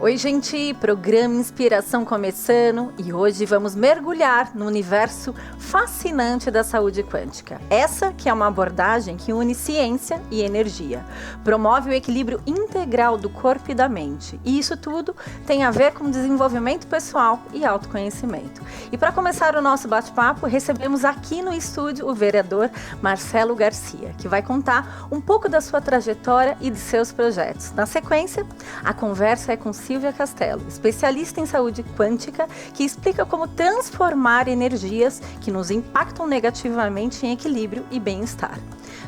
Oi, gente! Programa Inspiração começando e hoje vamos mergulhar no universo fascinante da saúde quântica. Essa que é uma abordagem que une ciência e energia, promove o equilíbrio integral do corpo e da mente. E isso tudo tem a ver com desenvolvimento pessoal e autoconhecimento. E para começar o nosso bate-papo, recebemos aqui no estúdio o vereador Marcelo Garcia, que vai contar um pouco da sua trajetória e de seus projetos. Na sequência, a conversa é com Silvia Castelo, especialista em saúde quântica, que explica como transformar energias que nos impactam negativamente em equilíbrio e bem-estar.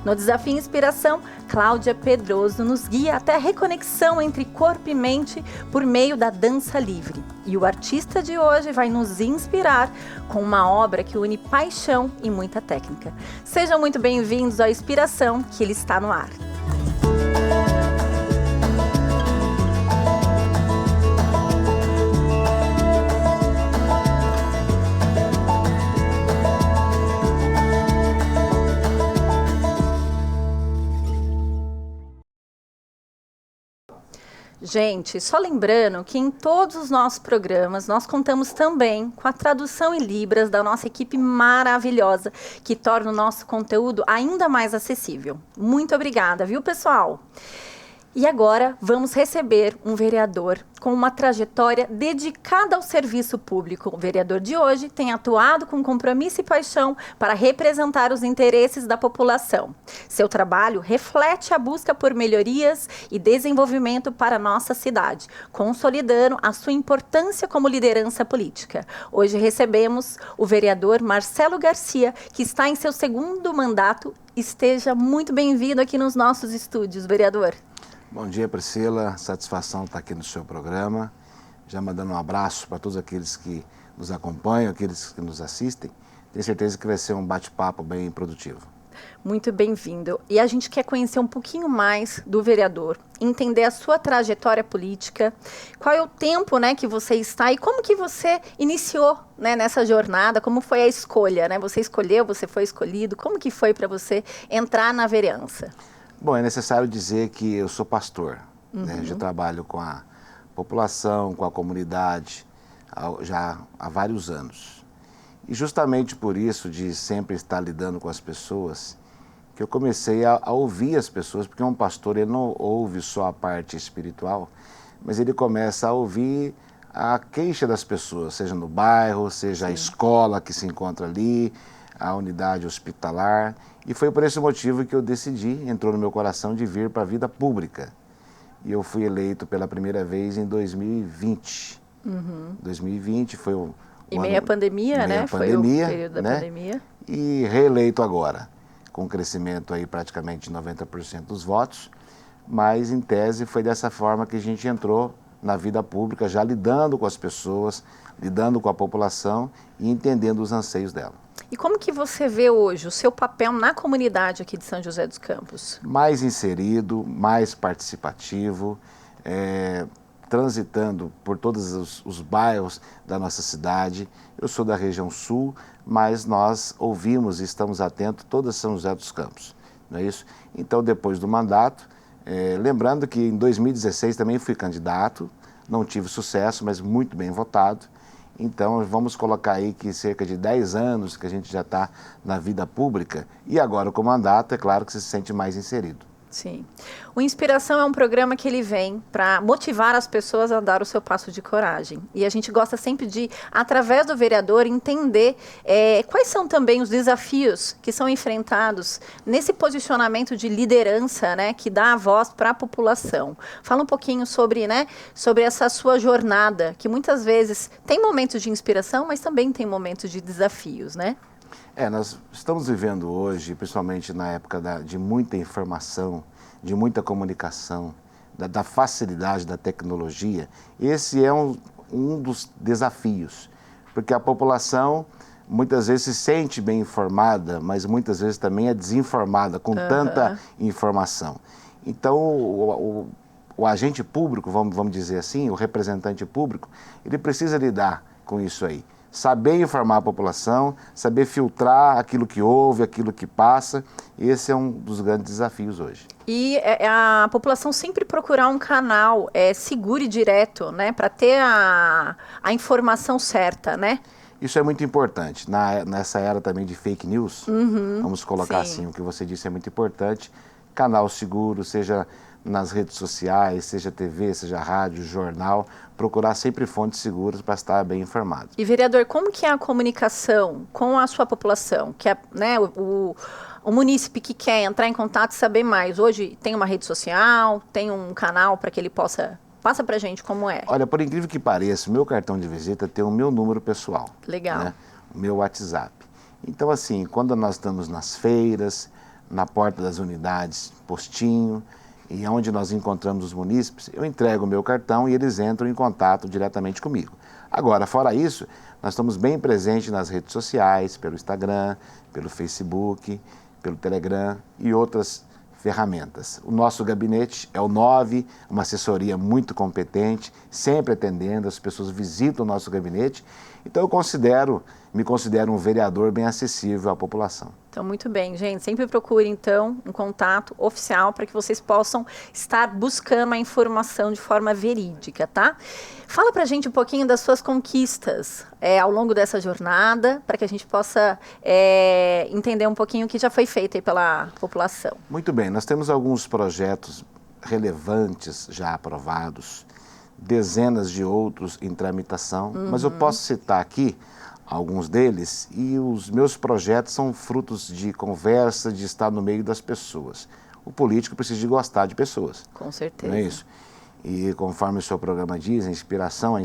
No Desafio Inspiração, Cláudia Pedroso nos guia até a reconexão entre corpo e mente por meio da dança livre. E o artista de hoje vai nos inspirar com uma obra que une paixão e muita técnica. Sejam muito bem-vindos à Inspiração, que ele está no ar. Gente, só lembrando que em todos os nossos programas nós contamos também com a tradução em Libras da nossa equipe maravilhosa, que torna o nosso conteúdo ainda mais acessível. Muito obrigada, viu, pessoal? E agora vamos receber um vereador com uma trajetória dedicada ao serviço público. O vereador de hoje tem atuado com compromisso e paixão para representar os interesses da população. Seu trabalho reflete a busca por melhorias e desenvolvimento para a nossa cidade, consolidando a sua importância como liderança política. Hoje recebemos o vereador Marcelo Garcia, que está em seu segundo mandato. Esteja muito bem-vindo aqui nos nossos estúdios, vereador. Bom dia, Priscila. Satisfação estar aqui no seu programa. Já mandando um abraço para todos aqueles que nos acompanham, aqueles que nos assistem. Tenho certeza que vai ser um bate-papo bem produtivo. Muito bem-vindo. E a gente quer conhecer um pouquinho mais do vereador, entender a sua trajetória política, qual é o tempo, que você está e como que você iniciou, nessa jornada, como foi a escolha, Você escolheu, você foi escolhido, como que foi para você entrar na vereança? Bom, é necessário dizer que eu sou pastor, já trabalho com a população, com a comunidade, já há vários anos. E justamente por isso, de sempre estar lidando com as pessoas, que eu comecei a ouvir as pessoas, porque um pastor ele não ouve só a parte espiritual, mas ele começa a ouvir a queixa das pessoas, seja no bairro, seja a escola que se encontra ali, a unidade hospitalar. E foi por esse motivo que eu decidi, entrou no meu coração, de vir para a vida pública. E eu fui eleito pela primeira vez em 2020. 2020 foi o meio ano... pandemia, meio Foi o período da pandemia. E reeleito agora, com um crescimento aí praticamente de 90% dos votos. Mas, em tese, foi dessa forma que a gente entrou na vida pública, já lidando com as pessoas, lidando com a população e entendendo os anseios dela. E como que você vê hoje o seu papel na comunidade aqui de São José dos Campos? Mais inserido, mais participativo, transitando por todos os bairros da nossa cidade. Eu sou da região sul, mas nós ouvimos e estamos atentos toda São José dos Campos, não é isso? Então, depois do mandato, lembrando que em 2016 também fui candidato, não tive sucesso, mas muito bem votado. Então, vamos colocar aí que cerca de 10 anos que a gente já está na vida pública e agora com o mandato, é claro que se sente mais inserido. Sim. O Inspiração é um programa que ele vem para motivar as pessoas a dar o seu passo de coragem. E a gente gosta sempre de, através do vereador, entender quais são também os desafios que são enfrentados nesse posicionamento de liderança, que dá a voz para a população. Fala um pouquinho sobre essa sua jornada, que muitas vezes tem momentos de inspiração, mas também tem momentos de desafios, Nós estamos vivendo hoje, principalmente na época de muita informação, de muita comunicação, da facilidade da tecnologia. Esse é um dos desafios, porque a população muitas vezes se sente bem informada, mas muitas vezes também é desinformada com tanta informação. Então, o agente público, vamos dizer assim, o representante público, ele precisa lidar com isso aí. saber informar a população, saber filtrar aquilo que ouve, aquilo que passa. Esse é um dos grandes desafios hoje. E a população sempre procurar um canal seguro e direto, né, para ter a informação certa, né? Isso é muito importante. Nessa era também de fake news, vamos colocar assim, o que você disse é muito importante. Canal seguro, seja nas redes sociais, seja TV, seja rádio, jornal, procurar sempre fontes seguras para estar bem informado. E, vereador, como que é a comunicação com a sua população? Que é, né, o munícipe que quer entrar em contato e saber mais. Hoje tem uma rede social, tem um canal para que ele possa... Passa pra gente como é. Olha, por incrível que pareça, o meu cartão de visita tem o meu número pessoal. Legal. Né? O meu WhatsApp. Então, assim, quando nós estamos nas feiras, na porta das unidades, postinho, e onde nós encontramos os munícipes, eu entrego o meu cartão e eles entram em contato diretamente comigo. Agora, fora isso, nós estamos bem presentes nas redes sociais, pelo Instagram, pelo Facebook, pelo Telegram e outras ferramentas. O nosso gabinete é o 9, uma assessoria muito competente, sempre atendendo, as pessoas visitam o nosso gabinete. Então eu me considero um vereador bem acessível à população. Então, muito bem, gente. Sempre procure, então, um contato oficial para que vocês possam estar buscando a informação de forma verídica, tá? Fala pra gente um pouquinho das suas conquistas ao longo dessa jornada, para que a gente possa entender um pouquinho o que já foi feito aí pela população. Muito bem, nós temos alguns projetos relevantes já aprovados, dezenas de outros em tramitação, mas eu posso citar aqui alguns deles, e os meus projetos são frutos de conversa, de estar no meio das pessoas. O político precisa de gostar de pessoas. Com certeza. Não é isso? E conforme o seu programa diz, a inspiração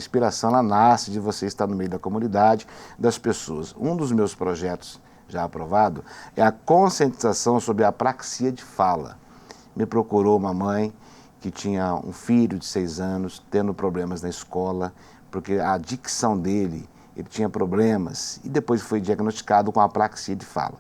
ela nasce de você estar no meio da comunidade, das pessoas. Um dos meus projetos já aprovado é a conscientização sobre a apraxia de fala. Me procurou uma mãe que tinha um filho de 6 anos, tendo problemas na escola, porque a dicção dele, ele tinha problemas, e depois foi diagnosticado com apraxia de fala.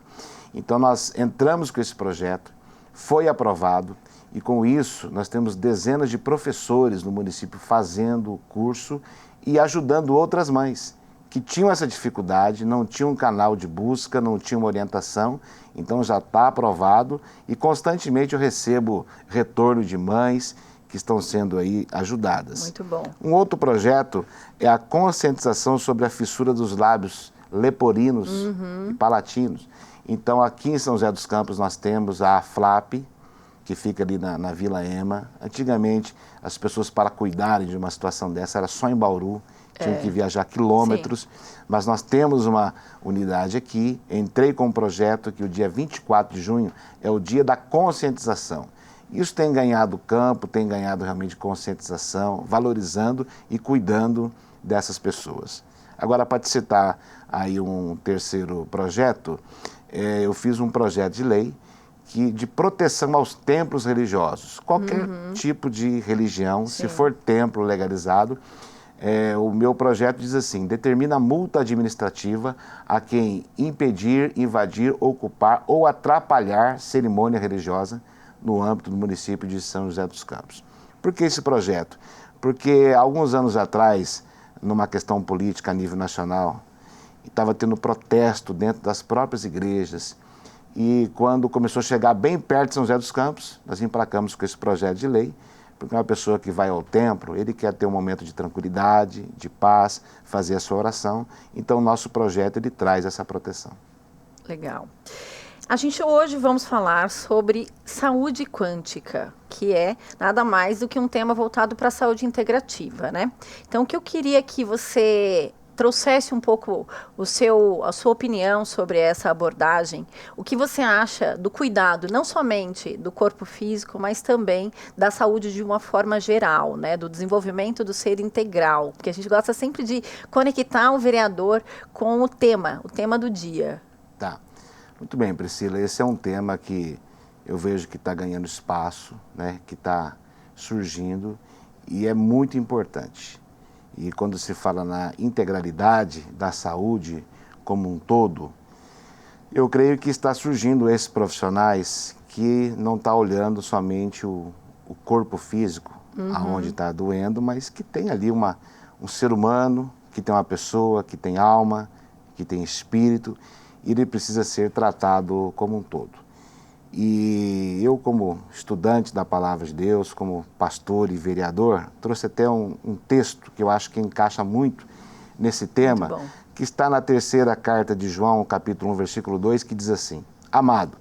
Então nós entramos com esse projeto, foi aprovado, e com isso nós temos dezenas de professores no município fazendo o curso e ajudando outras mães que tinham essa dificuldade, não tinham um canal de busca, não tinham uma orientação. Então já está aprovado e constantemente eu recebo retorno de mães que estão sendo aí ajudadas. Muito bom. Um outro projeto é a conscientização sobre a fissura dos lábios leporinos e palatinos. Então aqui em São José dos Campos nós temos a FLAP, que fica ali na Vila Ema. Antigamente as pessoas, para cuidarem de uma situação dessa, era só em Bauru, tinham que viajar quilômetros, mas nós temos uma unidade aqui. Entrei com um projeto que o dia 24 de junho é o dia da conscientização. Isso tem ganhado campo, tem ganhado realmente conscientização, valorizando e cuidando dessas pessoas. Agora, para te citar aí um terceiro projeto, eu fiz um projeto de lei de proteção aos templos religiosos. Qualquer tipo de religião, se for templo legalizado, o meu projeto diz assim: determina multa administrativa a quem impedir, invadir, ocupar ou atrapalhar cerimônia religiosa no âmbito do município de São José dos Campos. Por que esse projeto? Porque alguns anos atrás, numa questão política a nível nacional, estava tendo protesto dentro das próprias igrejas, e quando começou a chegar bem perto de São José dos Campos, nós emplacamos com esse projeto de lei, porque uma pessoa que vai ao templo, ele quer ter um momento de tranquilidade, de paz, fazer a sua oração. Então o nosso projeto, ele traz essa proteção. Legal. A gente hoje vamos falar sobre saúde quântica, que é nada mais do que um tema voltado para a saúde integrativa, né? Então, o que eu queria que você trouxesse um pouco a sua opinião sobre essa abordagem, o que você acha do cuidado, não somente do corpo físico, mas também da saúde de uma forma geral, né? Do desenvolvimento do ser integral, porque a gente gosta sempre de conectar o vereador com o tema do dia. Tá. Muito bem, Priscila, esse é um tema que eu vejo que está ganhando espaço, né, que está surgindo e é muito importante. E quando se fala na integralidade da saúde como um todo, eu creio que está surgindo esses profissionais que não estão olhando somente o corpo físico, aonde está doendo, mas que tem ali um ser humano aqui tem uma pessoa que tem alma, que tem espírito, e ele precisa ser tratado como um todo. E eu, como estudante da Palavra de Deus, como pastor e vereador, trouxe até um texto que eu acho que encaixa muito nesse tema, que está na terceira carta de João, capítulo 1, versículo 2, que diz assim: Amado,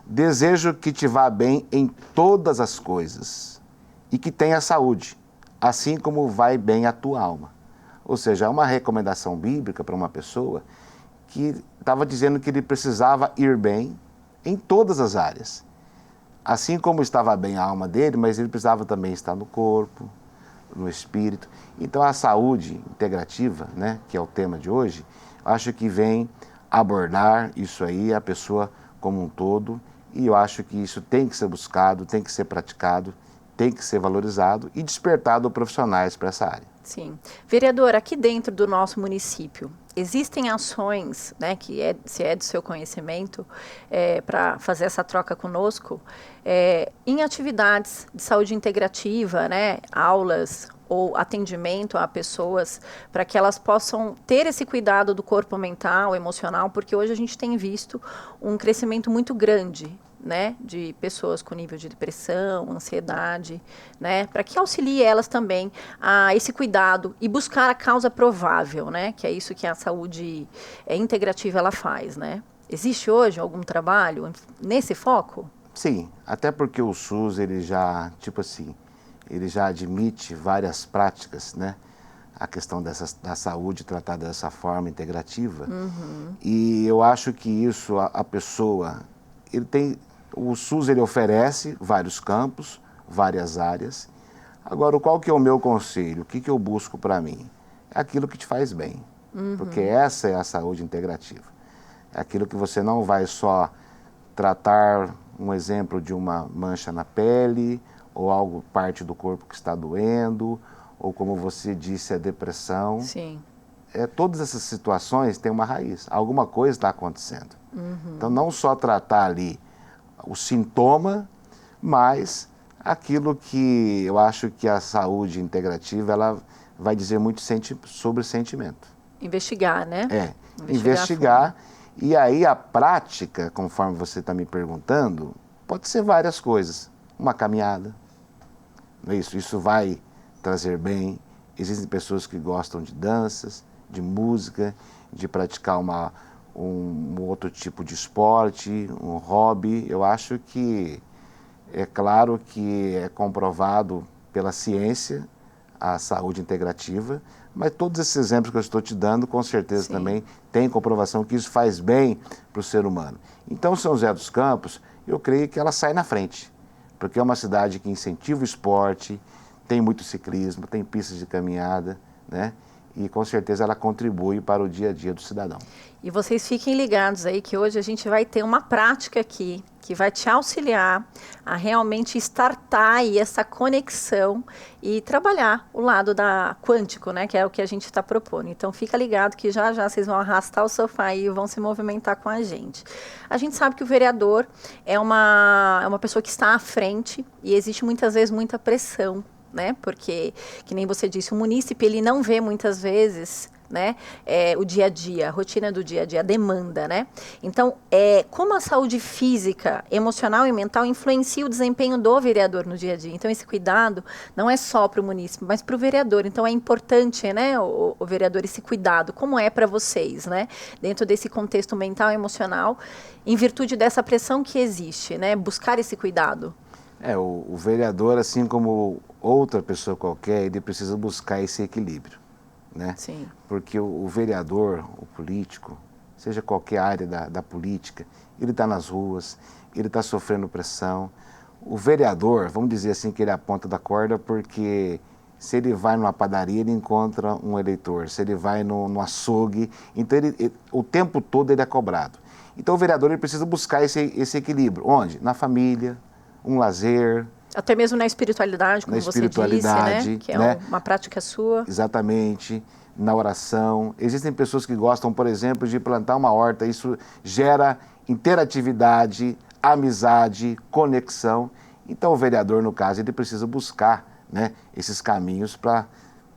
desejo que te vá bem em todas as coisas e que tenha saúde, assim como vai bem a tua alma. Ou seja, é uma recomendação bíblica para uma pessoa que estava dizendo que ele precisava ir bem em todas as áreas. Assim como estava bem a alma dele, mas ele precisava também estar no corpo, no espírito. Então a saúde integrativa, né, que é o tema de hoje, acho que vem abordar isso aí, a pessoa como um todo, e eu acho que isso tem que ser buscado, tem que ser praticado, tem que ser valorizado e despertado profissionais para essa área. Sim. Vereador, aqui dentro do nosso município, existem ações, né, se é do seu conhecimento, para fazer essa troca conosco, em atividades de saúde integrativa, né, aulas ou atendimento a pessoas, para que elas possam ter esse cuidado do corpo mental, emocional, porque hoje a gente tem visto um crescimento muito grande, né, de pessoas com nível de depressão, ansiedade, né, para que auxilie elas também a esse cuidado e buscar a causa provável, né, que é isso que a saúde integrativa ela faz, né. Existe hoje algum trabalho nesse foco? Sim, até porque o SUS, ele já, ele já admite várias práticas, né, a questão da saúde tratada dessa forma integrativa. E eu acho que isso, a pessoa, o SUS ele oferece vários campos, várias áreas. Agora, qual que é o meu conselho? O que eu busco para mim? É aquilo que te faz bem, porque essa é a saúde integrativa. É aquilo que você não vai só tratar, um exemplo de uma mancha na pele, ou algo, parte do corpo que está doendo, ou como você disse, a depressão. Sim. Todas essas situações têm uma raiz, alguma coisa está acontecendo. Então, não só tratar ali o sintoma, mas aquilo que eu acho que a saúde integrativa, ela vai dizer muito sobre sentimento. Investigar, né? Investigar. E aí a prática, conforme você está me perguntando, pode ser várias coisas. Uma caminhada, não é isso? Isso vai trazer bem. Existem pessoas que gostam de danças, de música, de praticar um outro tipo de esporte, um hobby. Eu acho que é claro que é comprovado pela ciência a saúde integrativa, mas todos esses exemplos que eu estou te dando, com certeza também tem comprovação que isso faz bem para o ser humano. Então, São José dos Campos, eu creio que ela sai na frente, porque é uma cidade que incentiva o esporte, tem muito ciclismo, tem pistas de caminhada, né? E com certeza ela contribui para o dia a dia do cidadão. E vocês fiquem ligados aí que hoje a gente vai ter uma prática aqui que vai te auxiliar a realmente startar aí essa conexão e trabalhar o lado quântico, né, que é o que a gente está propondo. Então fica ligado que já já vocês vão arrastar o sofá e vão se movimentar com a gente. A gente sabe que o vereador é uma pessoa que está à frente e existe muitas vezes muita pressão, né? Porque, que nem você disse, o munícipe ele não vê muitas vezes, né, o dia a dia, a rotina do dia a dia, a demanda, né? Então, como a saúde física, emocional e mental influencia o desempenho do vereador no dia a dia. Então, esse cuidado não é só para o munícipe, mas para o vereador. Então, é importante, né, o vereador, esse cuidado, como é para vocês, né? Dentro desse contexto mental e emocional, em virtude dessa pressão que existe, né? Buscar esse cuidado. O vereador, assim como outra pessoa qualquer, ele precisa buscar esse equilíbrio, né? Sim. Porque o vereador, o político, seja qualquer área da política, ele está nas ruas, ele está sofrendo pressão. O vereador, vamos dizer assim, que ele é a ponta da corda, porque se ele vai numa padaria, ele encontra um eleitor. Se ele vai no açougue, então o tempo todo ele é cobrado. Então o vereador ele precisa buscar esse equilíbrio. Onde? Na família, um lazer. Até mesmo na espiritualidade, como você disse, né? Que é uma prática sua. Exatamente. Na oração. Existem pessoas que gostam, por exemplo, de plantar uma horta. Isso gera interatividade, amizade, conexão. Então o vereador, no caso, ele precisa buscar, né, esses caminhos para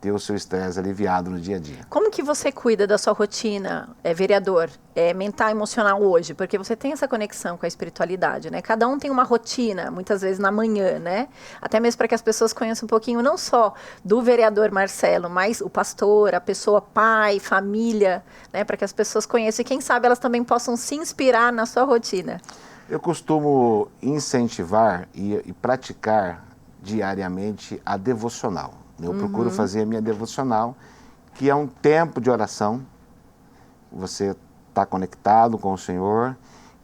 ter o seu estresse aliviado no dia a dia. Como que você cuida da sua rotina, vereador, mental e emocional hoje? Porque você tem essa conexão com a espiritualidade, né? Cada um tem uma rotina, muitas vezes na manhã, né? Até mesmo para que as pessoas conheçam um pouquinho, não só do vereador Marcelo, mas o pastor, a pessoa pai, família, né? Para que as pessoas conheçam e quem sabe elas também possam se inspirar na sua rotina. Eu costumo incentivar e praticar diariamente a devocional. Eu procuro fazer a minha devocional, que é um tempo de oração. Você está conectado com o Senhor,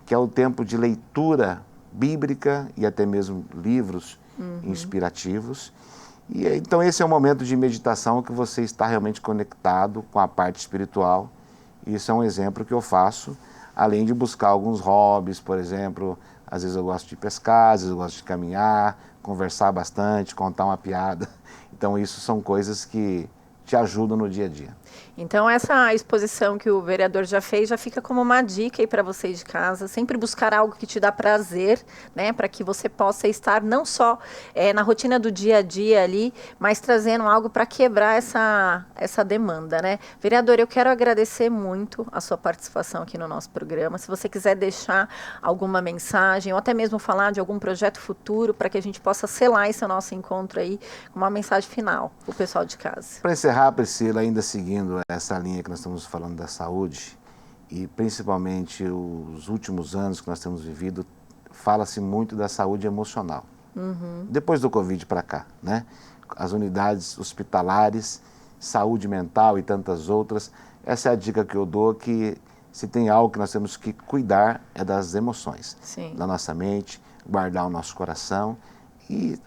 que é o tempo de leitura bíblica e até mesmo livros inspirativos. E então esse é o momento de meditação que você está realmente conectado com a parte espiritual. Isso é um exemplo que eu faço, além de buscar alguns hobbies, por exemplo, às vezes eu gosto de pescar, às vezes eu gosto de caminhar, conversar bastante, contar uma piada. Então isso são coisas que te ajudam no dia a dia. Então essa exposição que o vereador já fez já fica como uma dica aí para você de casa, sempre buscar algo que te dá prazer, né, para que você possa estar não só na rotina do dia a dia ali, mas trazendo algo para quebrar essa demanda, né? Vereador, eu quero agradecer muito a sua participação aqui no nosso programa. Se você quiser deixar alguma mensagem ou até mesmo falar de algum projeto futuro para que a gente possa selar esse nosso encontro aí com uma mensagem final para o pessoal de casa. Para encerrar, Priscila, ainda seguindo essa linha que nós estamos falando da saúde, e principalmente os últimos anos que nós temos vivido, fala-se muito da saúde emocional. Depois do Covid para cá, né? As unidades hospitalares, saúde mental e tantas outras, essa é a dica que eu dou, que se tem algo que nós temos que cuidar é das emoções. Sim. Da nossa mente, guardar o nosso coração, e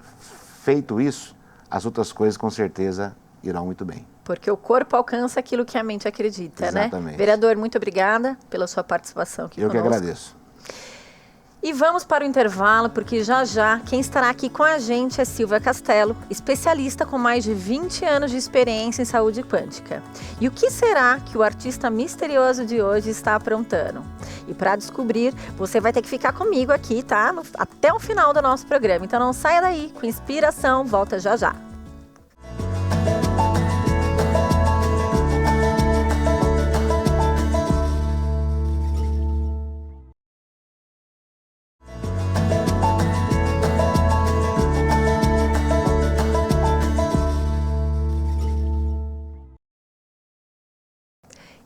feito isso, as outras coisas com certeza irão muito bem. Porque o corpo alcança aquilo que a mente acredita, Exatamente. Né? Vereador, muito obrigada pela sua participação aqui conosco. Eu que agradeço. E vamos para o intervalo, porque já já quem estará aqui com a gente é Silvia Castello, especialista com mais de 20 anos de experiência em saúde quântica. E o que será que o artista misterioso de hoje está aprontando? E para descobrir, você vai ter que ficar comigo aqui, tá? Até o final do nosso programa. Então não saia daí, com inspiração, volta já já.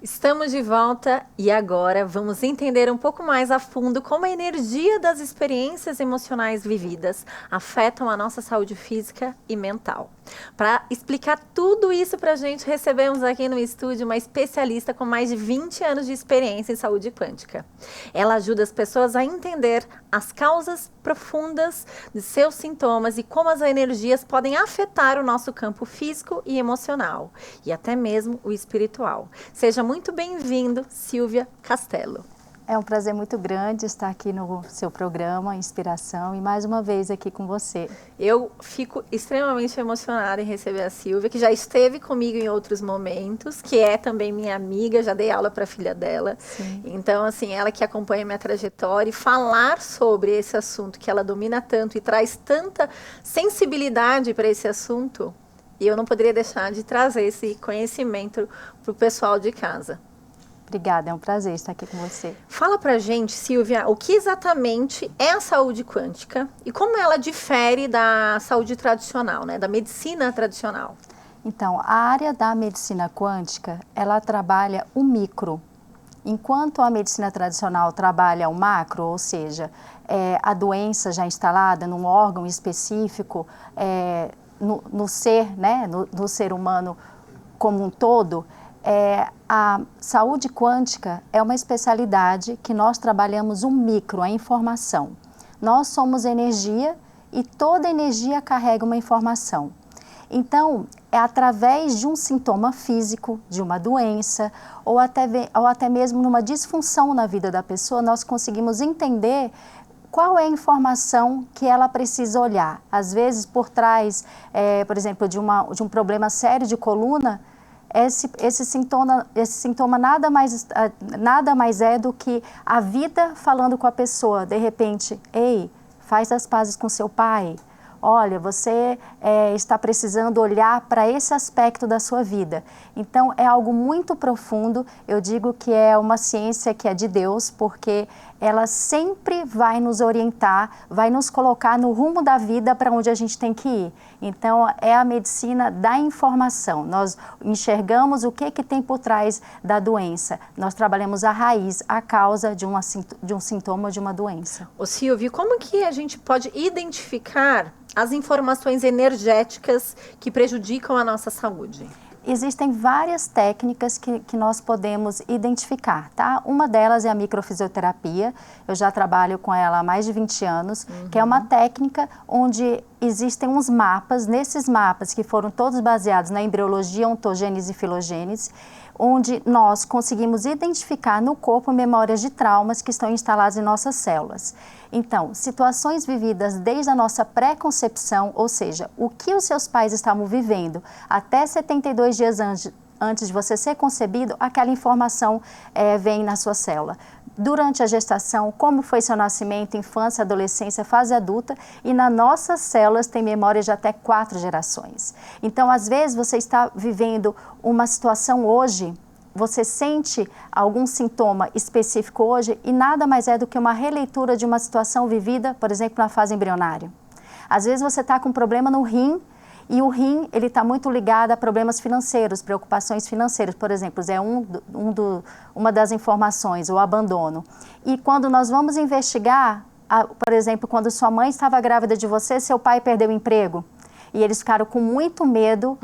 Estamos de volta e agora vamos entender um pouco mais a fundo como a energia das experiências emocionais vividas afetam a nossa saúde física e mental. Para explicar tudo isso para a gente, recebemos aqui no estúdio uma especialista com mais de 20 anos de experiência em saúde quântica. Ela ajuda as pessoas a entender as causas profundas de seus sintomas e como as energias podem afetar o nosso campo físico e emocional, e até mesmo o espiritual. Seja muito bem-vindo, Silvia Castello. É um prazer muito grande estar aqui no seu programa Inspiração e mais uma vez aqui com você. Eu fico extremamente emocionada em receber a Silvia, que já esteve comigo em outros momentos, que é também minha amiga, já dei aula para a filha dela. Sim. Então, assim, ela que acompanha minha trajetória, e falar sobre esse assunto que ela domina tanto e traz tanta sensibilidade para esse assunto, e eu não poderia deixar de trazer esse conhecimento para o pessoal de casa. Obrigada, é um prazer estar aqui com você. Fala pra gente, Silvia, o que exatamente é a saúde quântica e como ela difere da saúde tradicional, né, da medicina tradicional? Então, a área da medicina quântica, ela trabalha o micro, enquanto a medicina tradicional trabalha o macro, ou seja, a doença já instalada num órgão específico, no ser, né, no ser humano como um todo. A saúde quântica é uma especialidade que nós trabalhamos o micro, a informação. Nós somos energia e toda energia carrega uma informação. Então, é através de um sintoma físico, de uma doença, ou até mesmo numa disfunção na vida da pessoa, nós conseguimos entender qual é a informação que ela precisa olhar. Às vezes, por trás, por exemplo, de um problema sério de coluna, esse sintoma nada mais é do que a vida falando com a pessoa. De repente, ei, faz as pazes com seu pai. Olha, você está precisando olhar para esse aspecto da sua vida. Então, é algo muito profundo. Eu digo que é uma ciência que é de Deus, porque ela sempre vai nos orientar, vai nos colocar no rumo da vida para onde a gente tem que ir. Então, é a medicina da informação. Nós enxergamos o que tem por trás da doença. Nós trabalhamos a raiz, a causa de um sintoma, de uma doença. Ô Silvia, como que a gente pode identificar as informações energéticas que prejudicam a nossa saúde? Existem várias técnicas que nós podemos identificar, tá? Uma delas é a microfisioterapia. Eu já trabalho com ela há mais de 20 anos, que é uma técnica onde existem uns mapas. Nesses mapas, que foram todos baseados na embriologia, ontogênese e filogênese, onde nós conseguimos identificar no corpo memórias de traumas que estão instaladas em nossas células. Então, situações vividas desde a nossa pré-concepção, ou seja, o que os seus pais estavam vivendo até 72 dias antes de você ser concebido, aquela informação vem na sua célula. Durante a gestação, como foi seu nascimento, infância, adolescência, fase adulta, e nas nossas células tem memória de até 4 gerações. Então, às vezes, você está vivendo uma situação hoje, você sente algum sintoma específico hoje e nada mais é do que uma releitura de uma situação vivida, por exemplo, na fase embrionária. Às vezes você está com um problema no rim e o rim ele está muito ligado a problemas financeiros, preocupações financeiras, por exemplo, é uma das informações, o abandono. E quando nós vamos investigar, por exemplo, quando sua mãe estava grávida de você, seu pai perdeu o emprego. E eles ficaram com muito medo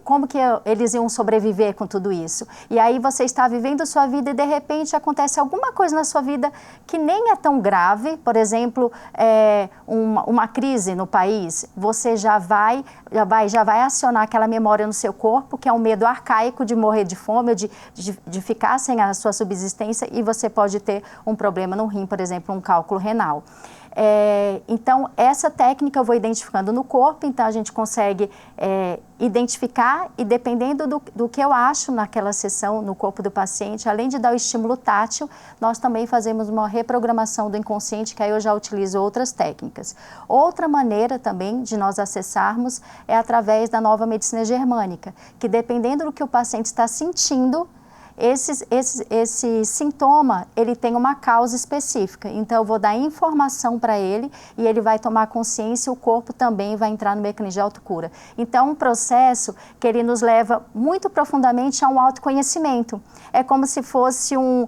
como que eles iam sobreviver com tudo isso. E aí você está vivendo a sua vida e de repente acontece alguma coisa na sua vida que nem é tão grave, por exemplo, uma crise no país, você já vai acionar aquela memória no seu corpo, que é um medo arcaico de morrer de fome, de ficar sem a sua subsistência, e você pode ter um problema no rim, por exemplo, um cálculo renal. Então, essa técnica eu vou identificando no corpo, então a gente consegue identificar e dependendo do que eu acho naquela sessão no corpo do paciente, além de dar o estímulo tátil, nós também fazemos uma reprogramação do inconsciente, que aí eu já utilizo outras técnicas. Outra maneira também de nós acessarmos é através da nova medicina germânica, que dependendo do que o paciente está sentindo, esse sintoma, ele tem uma causa específica. Então, eu vou dar informação para ele e ele vai tomar consciência e o corpo também vai entrar no mecanismo de autocura. Então, é um processo que ele nos leva muito profundamente a um autoconhecimento. É como se fosse um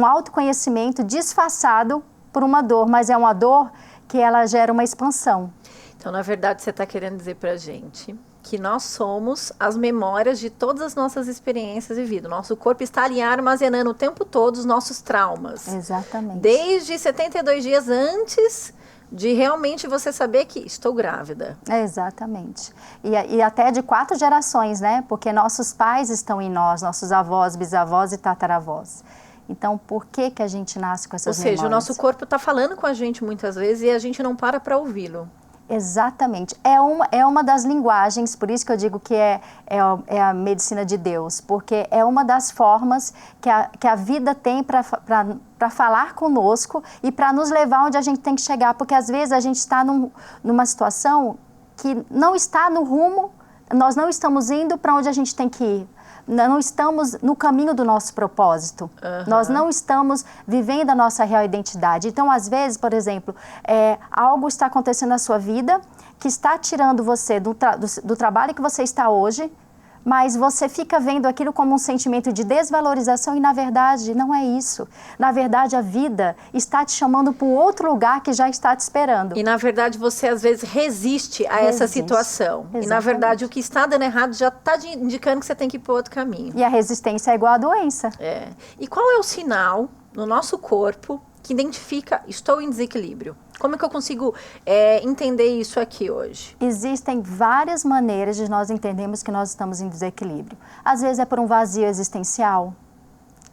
autoconhecimento disfarçado por uma dor, mas é uma dor que ela gera uma expansão. Então, na verdade, você está querendo dizer para a gente que nós somos as memórias de todas as nossas experiências de vida. Nosso corpo está ali armazenando o tempo todo os nossos traumas. Exatamente. Desde 72 dias antes de realmente você saber que estou grávida. Exatamente. E até de 4 gerações, né? Porque nossos pais estão em nós, nossos avós, bisavós e tataravós. Então, por que a gente nasce com essas memórias? Ou seja, o nosso corpo está falando com a gente muitas vezes e a gente não para ouvi-lo. Exatamente. É uma das linguagens, por isso que eu digo que é a medicina de Deus, porque é uma das formas que a vida tem para falar conosco e para nos levar onde a gente tem que chegar, porque às vezes a gente está numa situação que não está no rumo, nós não estamos indo para onde a gente tem que ir. Não estamos no caminho do nosso propósito. Nós não estamos vivendo a nossa real identidade. Então, às vezes, por exemplo, algo está acontecendo na sua vida que está tirando você do trabalho que você está hoje, mas você fica vendo aquilo como um sentimento de desvalorização e, na verdade, não é isso. Na verdade, a vida está te chamando para um outro lugar que já está te esperando. E, na verdade, você, às vezes, resiste a essa situação. Exatamente. E, na verdade, o que está dando errado já está indicando que você tem que ir para outro caminho. E a resistência é igual à doença. E qual é o sinal no nosso corpo que identifica estou em desequilíbrio? Como é que eu consigo entender isso aqui hoje? Existem várias maneiras de nós entendermos que nós estamos em desequilíbrio. Às vezes é por um vazio existencial,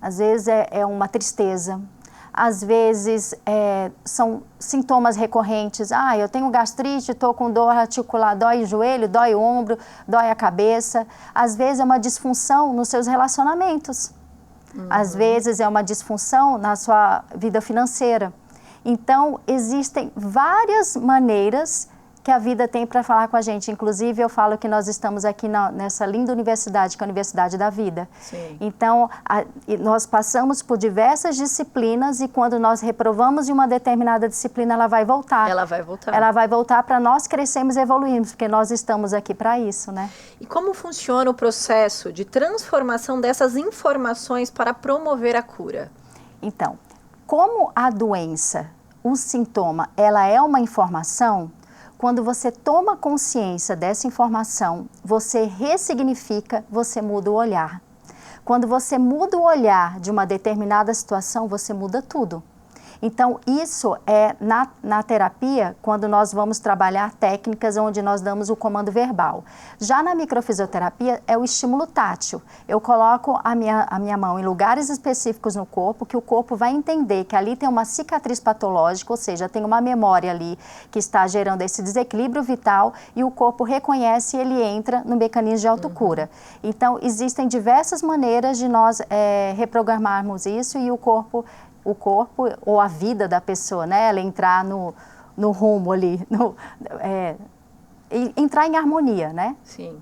às vezes é uma tristeza, às vezes são sintomas recorrentes. Eu tenho gastrite, estou com dor articular, dói o joelho, dói o ombro, dói a cabeça. Às vezes é uma disfunção nos seus relacionamentos. Às vezes é uma disfunção na sua vida financeira. Então, existem várias maneiras que a vida tem para falar com a gente. Inclusive, eu falo que nós estamos aqui nessa linda universidade, que é a Universidade da Vida. Sim. Então, nós passamos por diversas disciplinas e quando nós reprovamos em uma determinada disciplina, ela vai voltar. Ela vai voltar. Ela vai voltar para nós crescermos e evoluirmos, porque nós estamos aqui para isso, né? E como funciona o processo de transformação dessas informações para promover a cura? Então, como a doença, o sintoma, ela é uma informação, quando você toma consciência dessa informação, você ressignifica, você muda o olhar. Quando você muda o olhar de uma determinada situação, você muda tudo. Então, isso é na terapia, quando nós vamos trabalhar técnicas onde nós damos o comando verbal. Já na microfisioterapia, é o estímulo tátil. Eu coloco a minha mão em lugares específicos no corpo, que o corpo vai entender que ali tem uma cicatriz patológica, ou seja, tem uma memória ali que está gerando esse desequilíbrio vital e o corpo reconhece e ele entra no mecanismo de autocura. Então, existem diversas maneiras de nós reprogramarmos isso e o corpo ou a vida da pessoa, né? Ela entrar no rumo ali, entrar em harmonia, né? Sim.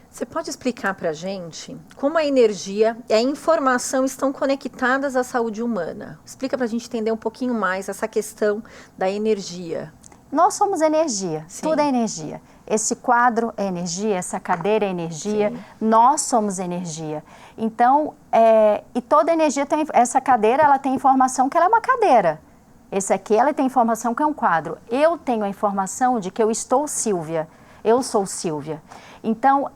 Você pode explicar para a gente como a energia e a informação estão conectadas à saúde humana? Explica para a gente entender um pouquinho mais essa questão da energia. Nós somos energia, Sim. Tudo é energia. Esse quadro é energia, essa cadeira é energia, Sim. Nós somos energia. Então, e toda energia tem, essa cadeira, ela tem informação que ela é uma cadeira. Esse aqui, ela tem informação que é um quadro. Eu tenho a informação de que eu estou Silvia, eu sou Silvia. Então,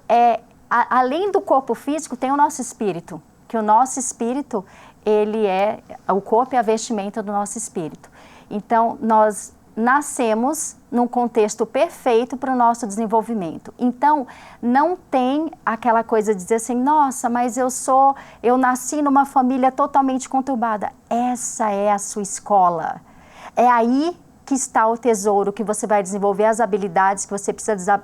além do corpo físico, tem o nosso espírito, que o nosso espírito, o corpo é a vestimenta do nosso espírito. Então, nós nascemos num contexto perfeito para o nosso desenvolvimento. Então, não tem aquela coisa de dizer assim, nossa, mas eu nasci numa família totalmente conturbada. Essa é a sua escola. É aí que está o tesouro, que você vai desenvolver as habilidades que você precisa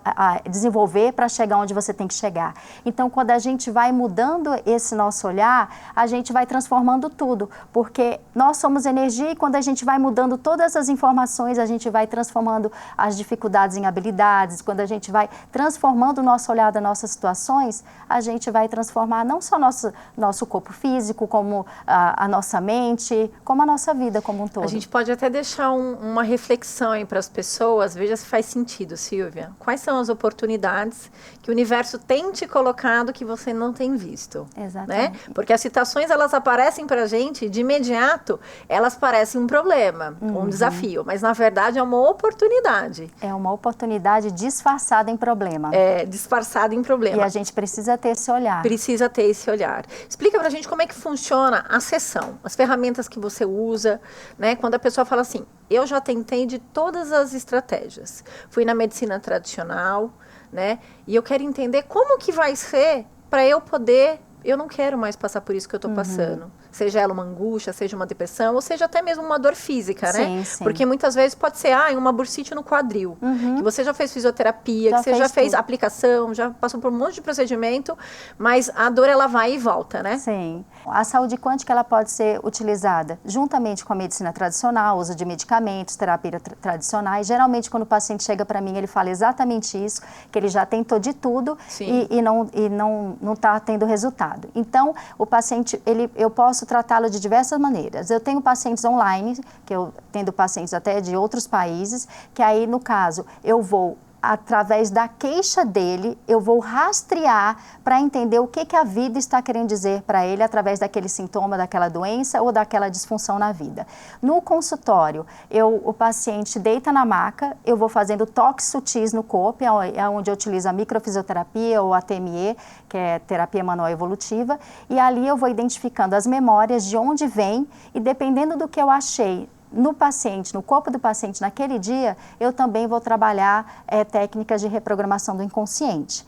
desenvolver para chegar onde você tem que chegar. Então, quando a gente vai mudando esse nosso olhar, a gente vai transformando tudo, porque nós somos energia e quando a gente vai mudando todas as informações, a gente vai transformando as dificuldades em habilidades, quando a gente vai transformando o nosso olhar das nossas situações, a gente vai transformar não só nosso corpo físico, como a nossa mente, como a nossa vida como um todo. A gente pode até deixar uma reflexão aí para as pessoas, veja se faz sentido, Silvia. Quais são as oportunidades que o universo tem te colocado que você não tem visto? Exatamente. Né? Porque as situações, elas aparecem para a gente, de imediato, elas parecem um problema, um desafio, mas na verdade é uma oportunidade. É uma oportunidade disfarçada em problema. Disfarçada em problema. E a gente precisa ter esse olhar. Precisa ter esse olhar. Explica pra gente como é que funciona a sessão, as ferramentas que você usa, né? Quando a pessoa fala assim, eu já tentei de todas as estratégias. Fui na medicina tradicional, né? E eu quero entender como que vai ser para eu poder... Eu não quero mais passar por isso que eu estou passando. Seja ela uma angústia, seja uma depressão, ou seja até mesmo uma dor física, né? Sim, sim. Porque muitas vezes pode ser, uma bursite no quadril. Que você já fez fisioterapia, que você já fez tudo. aplicação, já passou por um monte de procedimento, mas a dor ela vai e volta, né? Sim. A saúde quântica ela pode ser utilizada juntamente com a medicina tradicional, uso de medicamentos, terapias tradicionais. Geralmente, quando o paciente chega para mim, ele fala exatamente isso, que ele já tentou de tudo e não está tendo resultado. Então, o paciente, eu posso tratá-lo de diversas maneiras. Eu tenho pacientes online, que eu tendo pacientes até de outros países, que aí, no caso, eu vou através da queixa dele, eu vou rastrear para entender o que a vida está querendo dizer para ele através daquele sintoma, daquela doença ou daquela disfunção na vida. No consultório, o paciente deita na maca, eu vou fazendo toques sutis no corpo, é onde eu utilizo a microfisioterapia ou a TME, que é terapia manual evolutiva, e ali eu vou identificando as memórias de onde vem e dependendo do que eu achei no paciente, no corpo do paciente naquele dia, eu também vou trabalhar técnicas de reprogramação do inconsciente.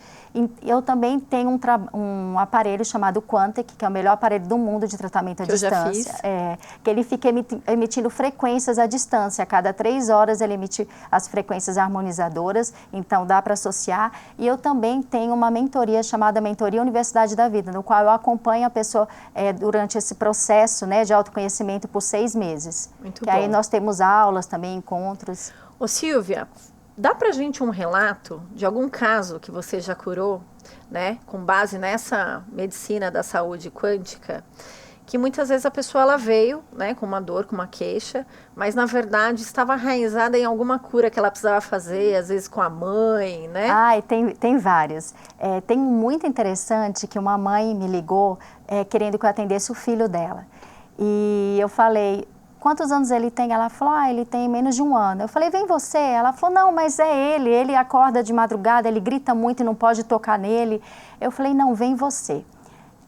Eu também tenho um aparelho chamado Quantec, que é o melhor aparelho do mundo de tratamento à distância. Que ele fica emitindo frequências à distância. A cada 3 horas ele emite as frequências harmonizadoras, então dá para associar. E eu também tenho uma mentoria chamada Mentoria Universidade da Vida, no qual eu acompanho a pessoa durante esse processo, né, de autoconhecimento por 6 meses. Muito que bom. Aí nós temos aulas também, encontros. Ô Silvia, Dá pra gente um relato de algum caso que você já curou, né, com base nessa medicina da saúde quântica, que muitas vezes a pessoa ela veio, né, com uma dor, com uma queixa, mas na verdade estava enraizada em alguma cura que ela precisava fazer, às vezes com a mãe, né? Ah, tem vários. Tem um muito interessante que uma mãe me ligou querendo que eu atendesse o filho dela. E eu falei, quantos anos ele tem? Ela falou, ele tem menos de 1 ano. Eu falei, vem você. Ela falou, não, mas é ele acorda de madrugada, ele grita muito e não pode tocar nele. Eu falei, não, vem você.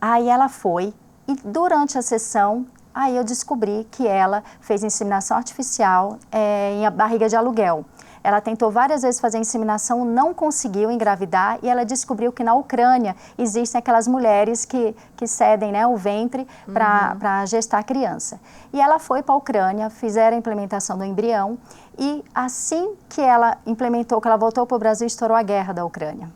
Aí ela foi. E durante a sessão, aí eu descobri que ela fez inseminação artificial em barriga de aluguel. Ela tentou várias vezes fazer inseminação, não conseguiu engravidar e ela descobriu que na Ucrânia existem aquelas mulheres que cedem, né, o ventre para gestar a criança. E ela foi para a Ucrânia, fizeram a implementação do embrião e assim que ela implementou, que ela voltou para o Brasil, estourou a guerra da Ucrânia.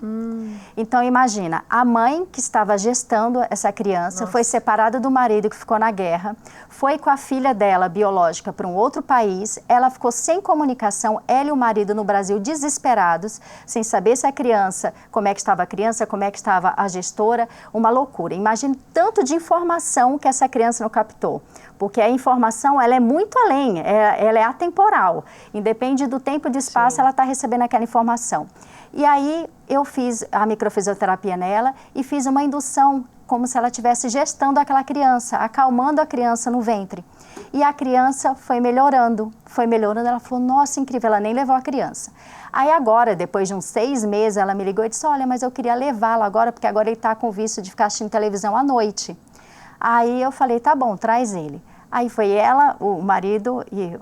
Então imagina, a mãe que estava gestando essa criança foi separada do marido que ficou na guerra, foi com a filha dela biológica para um outro país, ela ficou sem comunicação, ela e o marido no Brasil desesperados, sem saber se a criança, como é que estava a criança, como é que estava a gestora, uma loucura. Imagine tanto de informação que essa criança não captou, porque a informação ela é muito além, ela é atemporal, independe do tempo e do espaço. Sim. Ela está recebendo aquela informação. E aí eu fiz a microfisioterapia nela e fiz uma indução, como se ela estivesse gestando aquela criança, acalmando a criança no ventre. E a criança foi melhorando, ela falou, nossa, incrível, ela nem levou a criança. Aí agora, depois de uns 6 meses, ela me ligou e disse, olha, mas eu queria levá-lo agora, porque agora ele está com vício de ficar assistindo televisão à noite. Aí eu falei, tá bom, traz ele. Aí foi ela, o marido e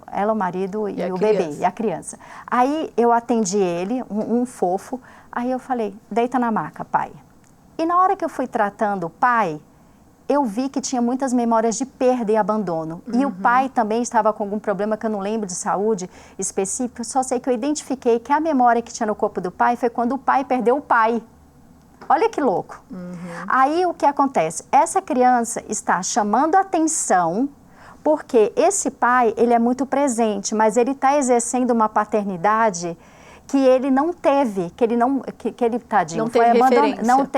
o bebê e a criança. Aí eu atendi ele, um fofo, aí eu falei, deita na maca, pai. E na hora que eu fui tratando o pai, eu vi que tinha muitas memórias de perda e abandono. E o pai também estava com algum problema que eu não lembro de saúde específico, só sei que eu identifiquei que a memória que tinha no corpo do pai foi quando o pai perdeu o pai. Olha que louco. Aí o que acontece? Essa criança está chamando a atenção porque esse pai, ele é muito presente, mas ele está exercendo uma paternidade que ele não teve, que ele tadinho, não foi abandonado.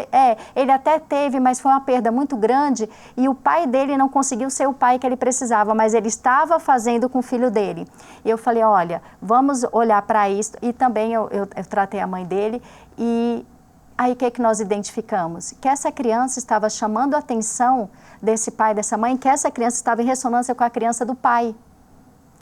Ele até teve, mas foi uma perda muito grande e o pai dele não conseguiu ser o pai que ele precisava, mas ele estava fazendo com o filho dele. E eu falei, olha, vamos olhar para isso. E também eu tratei a mãe dele e aí o que nós identificamos? Que essa criança estava chamando a atenção desse pai, dessa mãe, que essa criança estava em ressonância com a criança do pai.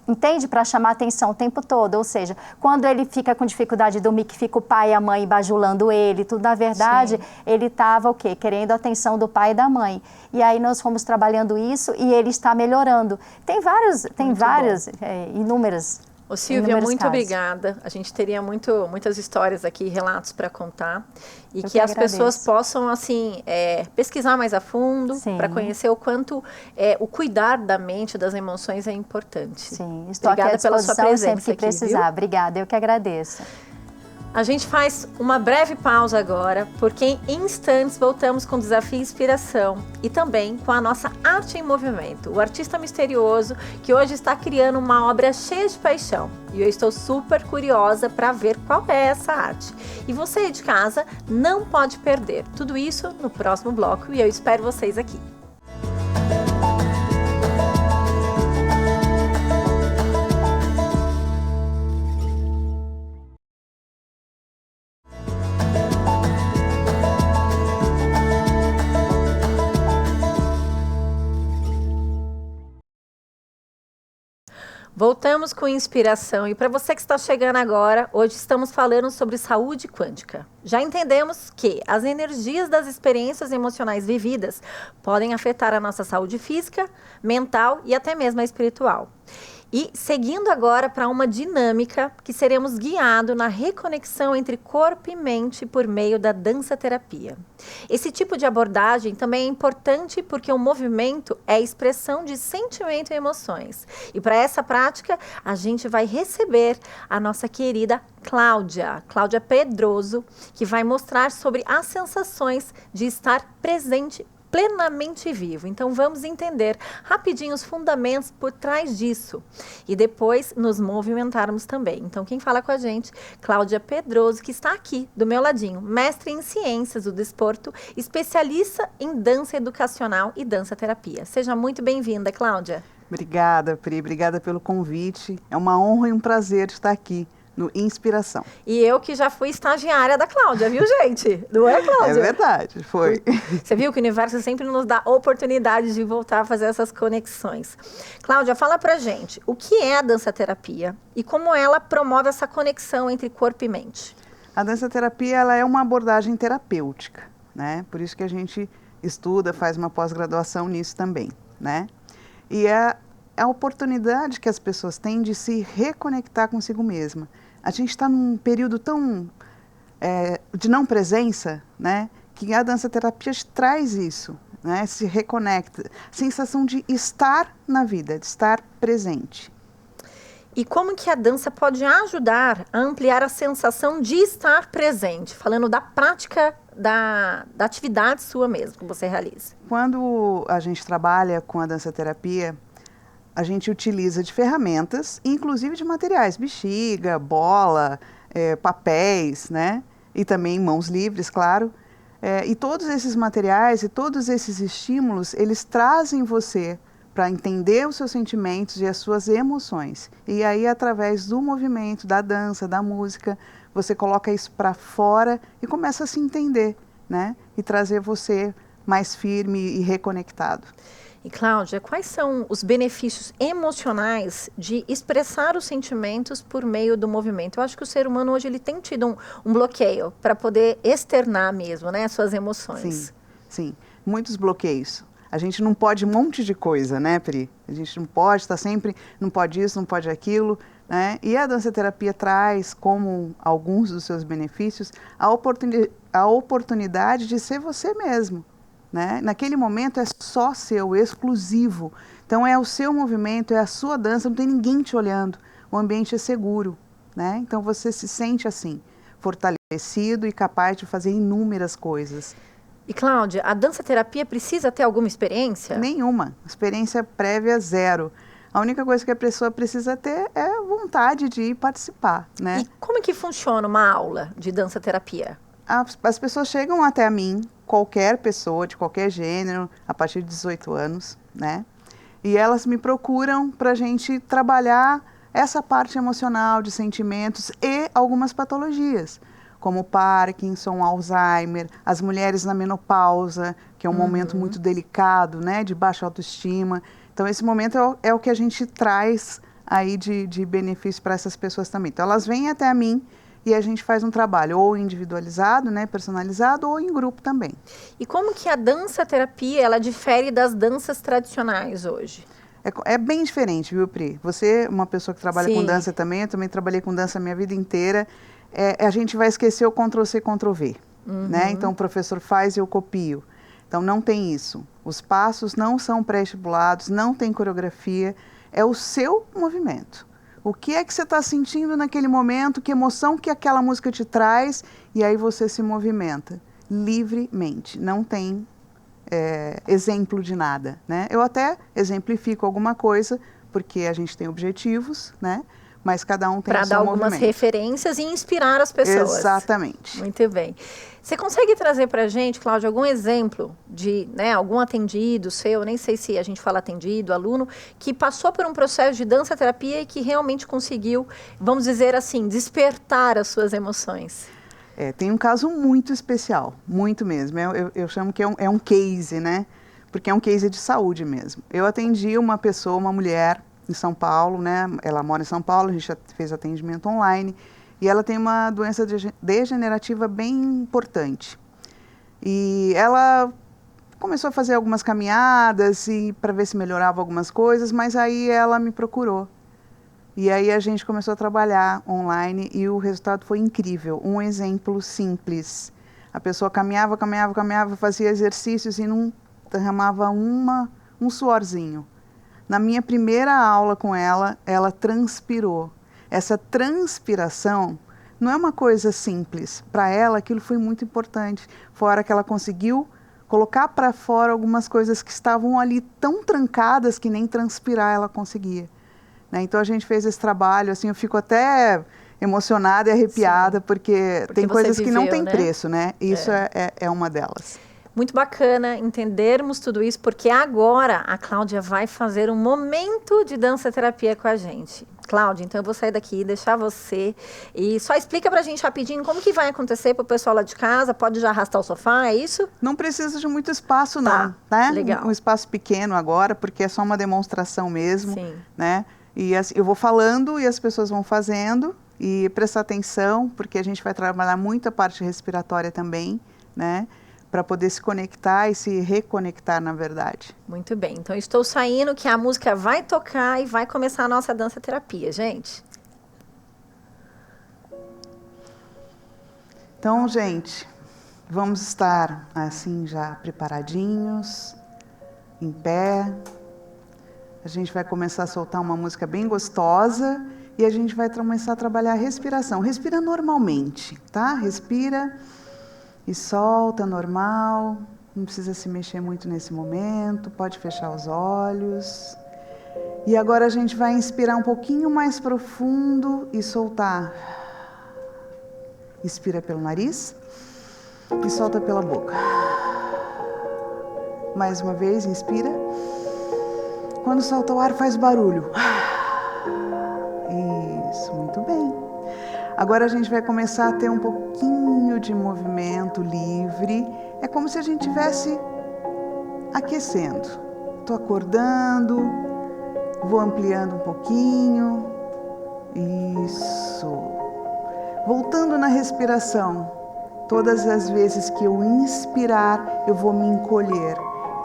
Entende? Para chamar a atenção o tempo todo. Ou seja, quando ele fica com dificuldade de dormir, que fica o pai e a mãe bajulando ele, tudo, na verdade, ele estava o quê? Querendo a atenção do pai e da mãe. E aí nós fomos trabalhando isso e ele está melhorando. Tem várias, inúmeras. Ô Silvia, muito obrigada. A gente teria muitas histórias aqui, relatos para contar. E que as pessoas possam, assim, pesquisar mais a fundo, para conhecer o quanto o cuidar da mente, das emoções é importante. Sim, estou aqui à disposição sempre que precisar. Viu? Obrigada, eu que agradeço. A gente faz uma breve pausa agora, porque em instantes voltamos com Desafio e Inspiração e também com a nossa Arte em Movimento, o artista misterioso que hoje está criando uma obra cheia de paixão. E eu estou super curiosa para ver qual é essa arte. E você aí de casa não pode perder tudo isso no próximo bloco e eu espero vocês aqui. Voltamos com inspiração e para você que está chegando agora, hoje estamos falando sobre saúde quântica. Já entendemos que as energias das experiências emocionais vividas podem afetar a nossa saúde física, mental e até mesmo a espiritual. E seguindo agora para uma dinâmica que seremos guiados na reconexão entre corpo e mente por meio da dança-terapia. Esse tipo de abordagem também é importante porque o movimento é a expressão de sentimento e emoções. E para essa prática, a gente vai receber a nossa querida Cláudia Pedroso, que vai mostrar sobre as sensações de estar presente plenamente vivo. Então vamos entender rapidinho os fundamentos por trás disso e depois nos movimentarmos também. Então quem fala com a gente, Cláudia Pedroso, que está aqui do meu ladinho, mestre em ciências do desporto, especialista em dança educacional e dança terapia. Seja muito bem-vinda, Cláudia. Obrigada, Pri, obrigada pelo convite. É uma honra e um prazer estar aqui no Inspiração. E eu que já fui estagiária da Cláudia, viu, gente? Não é, Cláudia? É verdade, foi. Você viu que o universo sempre nos dá oportunidade de voltar a fazer essas conexões. Cláudia, fala pra gente, o que é a dança terapia e como ela promove essa conexão entre corpo e mente? A dança terapia, ela é uma abordagem terapêutica, né? Por isso que a gente estuda, faz uma pós-graduação nisso também, né? E é a oportunidade que as pessoas têm de se reconectar consigo mesma. A gente está num período tão de não presença, né, que a dança terapia traz isso, né, se reconecta, sensação de estar na vida, de estar presente. E como que a dança pode ajudar a ampliar a sensação de estar presente, falando da prática da atividade sua mesmo, que você realiza? Quando a gente trabalha com a dança terapia, a gente utiliza de ferramentas, inclusive de materiais, bexiga, bola, papéis, né? E também mãos livres, claro. E todos esses materiais e todos esses estímulos, eles trazem você para entender os seus sentimentos e as suas emoções. E aí, através do movimento, da dança, da música, você coloca isso para fora e começa a se entender, né? E trazer você mais firme e reconectado. E Cláudia, quais são os benefícios emocionais de expressar os sentimentos por meio do movimento? Eu acho que o ser humano hoje ele tem tido um bloqueio para poder externar mesmo, né, suas emoções. Sim, sim, muitos bloqueios. A gente não pode um monte de coisa, né, Pri? A gente não pode estar sempre, não pode isso, não pode aquilo, né? E a dança terapia traz, como alguns dos seus benefícios, a oportunidade de ser você mesmo. Né? Naquele momento é só seu, exclusivo. Então é o seu movimento, é a sua dança, não tem ninguém te olhando. O ambiente é seguro, né? Então você se sente assim, fortalecido e capaz de fazer inúmeras coisas. E Cláudia, a dança terapia precisa ter alguma experiência? Nenhuma. Experiência prévia, zero. A única coisa que a pessoa precisa ter é vontade de ir participar, né? E como é que funciona uma aula de dança terapia? As pessoas chegam até mim, qualquer pessoa, de qualquer gênero, a partir de 18 anos, né? E elas me procuram para a gente trabalhar essa parte emocional de sentimentos e algumas patologias, como Parkinson, Alzheimer, as mulheres na menopausa, que é um momento muito delicado, né? De baixa autoestima. Então, esse momento é o que a gente traz aí de benefício para essas pessoas também. Então, elas vêm até a mim, e a gente faz um trabalho ou individualizado, né, personalizado, ou em grupo também. E como que a dança terapia, ela difere das danças tradicionais hoje? É bem diferente, viu, Pri? Você é uma pessoa que trabalha com Sim. dança também, eu também trabalhei com dança a minha vida inteira. A gente vai esquecer o Ctrl-C, Ctrl-V, né? Então, o professor faz e eu copio. Então, não tem isso. Os passos não são pré-estipulados, não tem coreografia, é o seu movimento. O que é que você está sentindo naquele momento? Que emoção que aquela música te traz? E aí você se movimenta livremente. Não tem exemplo de nada, né? Eu até exemplifico alguma coisa, porque a gente tem objetivos, né? Mas cada um tem o seu movimento. Para dar algumas referências e inspirar as pessoas. Exatamente. Muito bem. Você consegue trazer para a gente, Cláudia, algum exemplo de algum atendido seu, nem sei se a gente fala atendido, aluno, que passou por um processo de dança terapia e que realmente conseguiu, vamos dizer assim, despertar as suas emoções? Tem um caso muito especial, muito mesmo. Eu chamo que é um case, né? Porque é um case de saúde mesmo. Eu atendi uma pessoa, uma mulher, em São Paulo, né? Ela mora em São Paulo, a gente já fez atendimento online. E ela tem uma doença degenerativa bem importante. E ela começou a fazer algumas caminhadas para ver se melhorava algumas coisas, mas aí ela me procurou. E aí a gente começou a trabalhar online e o resultado foi incrível. Um exemplo simples. A pessoa caminhava, fazia exercícios e não derramava um suorzinho. Na minha primeira aula com ela, ela transpirou. Essa transpiração não é uma coisa simples. Para ela, aquilo foi muito importante. Fora que ela conseguiu colocar para fora algumas coisas que estavam ali tão trancadas que nem transpirar ela conseguia. Né? Então a gente fez esse trabalho, assim, eu fico até emocionada e arrepiada, porque tem coisas que não tem preço, né? Isso é uma delas. Muito bacana entendermos tudo isso, porque agora a Cláudia vai fazer um momento de dança-terapia com a gente. Cláudia, então eu vou sair daqui, deixar você e só explica pra gente rapidinho como que vai acontecer pro pessoal lá de casa, pode já arrastar o sofá, é isso? Não precisa de muito espaço não, né? Legal. Um espaço pequeno agora, porque é só uma demonstração mesmo, Sim. né? E assim, eu vou falando e as pessoas vão fazendo e prestar atenção, porque a gente vai trabalhar muito a parte respiratória também, né? Para poder se conectar e se reconectar, na verdade. Muito bem, então estou saindo que a música vai tocar e vai começar a nossa dança-terapia, gente. Então, gente, vamos estar assim já preparadinhos, em pé. A gente vai começar a soltar uma música bem gostosa e a gente vai começar a trabalhar a respiração. Respira normalmente, tá? Respira e solta normal, não precisa se mexer muito nesse momento, pode fechar os olhos. E agora a gente vai inspirar um pouquinho mais profundo e soltar. Inspira pelo nariz e solta pela boca. Mais uma vez, inspira. Quando solta o ar faz barulho. Isso, muito bem. Agora a gente vai começar a ter um pouquinho de movimento livre. É como se a gente estivesse aquecendo. Estou acordando, vou ampliando um pouquinho. Isso. Voltando na respiração. Todas as vezes que eu inspirar, eu vou me encolher.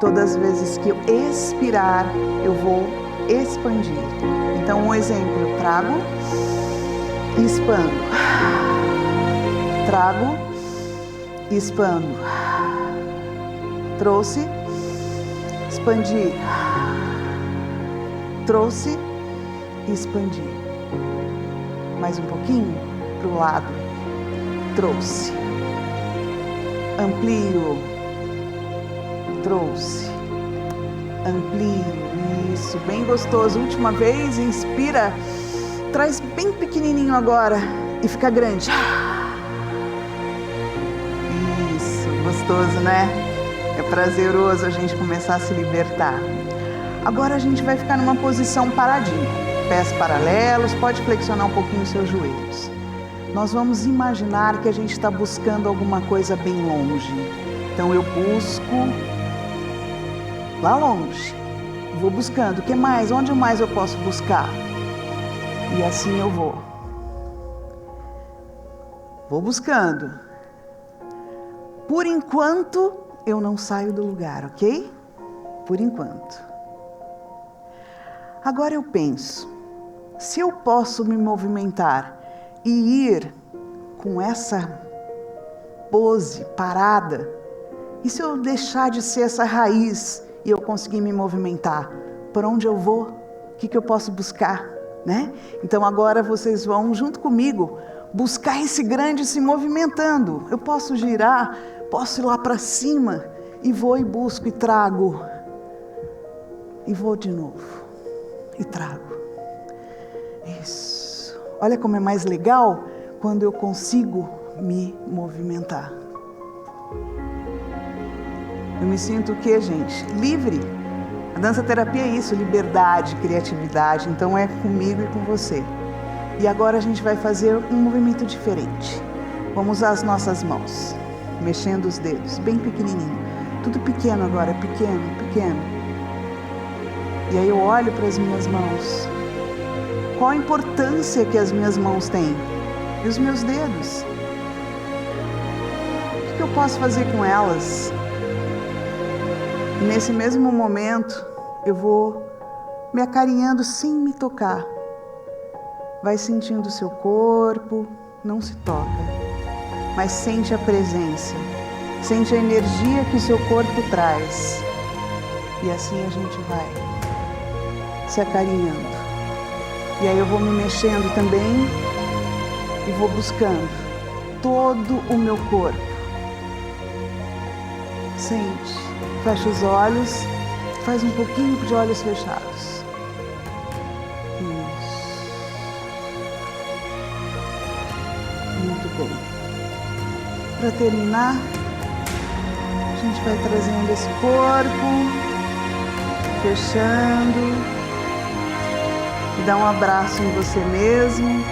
Todas as vezes que eu expirar, eu vou expandir. Então, um exemplo, eu trago, expando. Trago, expando. Trouxe, expandi. Trouxe, expandi. Mais um pouquinho para o lado. Trouxe. Amplio. Trouxe. Amplio. Isso, bem gostoso. Última vez, inspira. Traz bem pequenininho agora e fica grande. Isso, gostoso, né? É prazeroso a gente começar a se libertar. Agora a gente vai ficar numa posição paradinha. Pés paralelos, pode flexionar um pouquinho os seus joelhos. Nós vamos imaginar que a gente está buscando alguma coisa bem longe. Então eu busco lá longe. Vou buscando. O que mais? Onde mais eu posso buscar? E assim eu vou. Vou buscando. Por enquanto, eu não saio do lugar, ok? Por enquanto. Agora eu penso, se eu posso me movimentar e ir com essa pose parada, e se eu deixar de ser essa raiz e eu conseguir me movimentar, por onde eu vou? O que eu posso buscar? Né? Então agora vocês vão junto comigo buscar esse grande se movimentando. Eu posso girar, posso ir lá para cima e vou e busco e trago. E vou de novo e trago. Isso. Olha como é mais legal quando eu consigo me movimentar. Eu me sinto o quê, gente? Livre. A dança-terapia é isso, liberdade, criatividade. Então é comigo e com você. E agora a gente vai fazer um movimento diferente. Vamos usar as nossas mãos, mexendo os dedos, bem pequenininho. Tudo pequeno agora, pequeno, pequeno. E aí eu olho para as minhas mãos. Qual a importância que as minhas mãos têm? E os meus dedos? O que eu posso fazer com elas? E nesse mesmo momento, eu vou me acarinhando sem me tocar. Vai sentindo o seu corpo, não se toca, mas sente a presença, sente a energia que o seu corpo traz. E assim a gente vai se acarinhando. E aí eu vou me mexendo também e vou buscando todo o meu corpo. Sente. Fecha os olhos. Faz um pouquinho de olhos fechados. Isso. Muito bem. Para terminar, a gente vai trazendo esse corpo, fechando. E dá um abraço em você mesmo.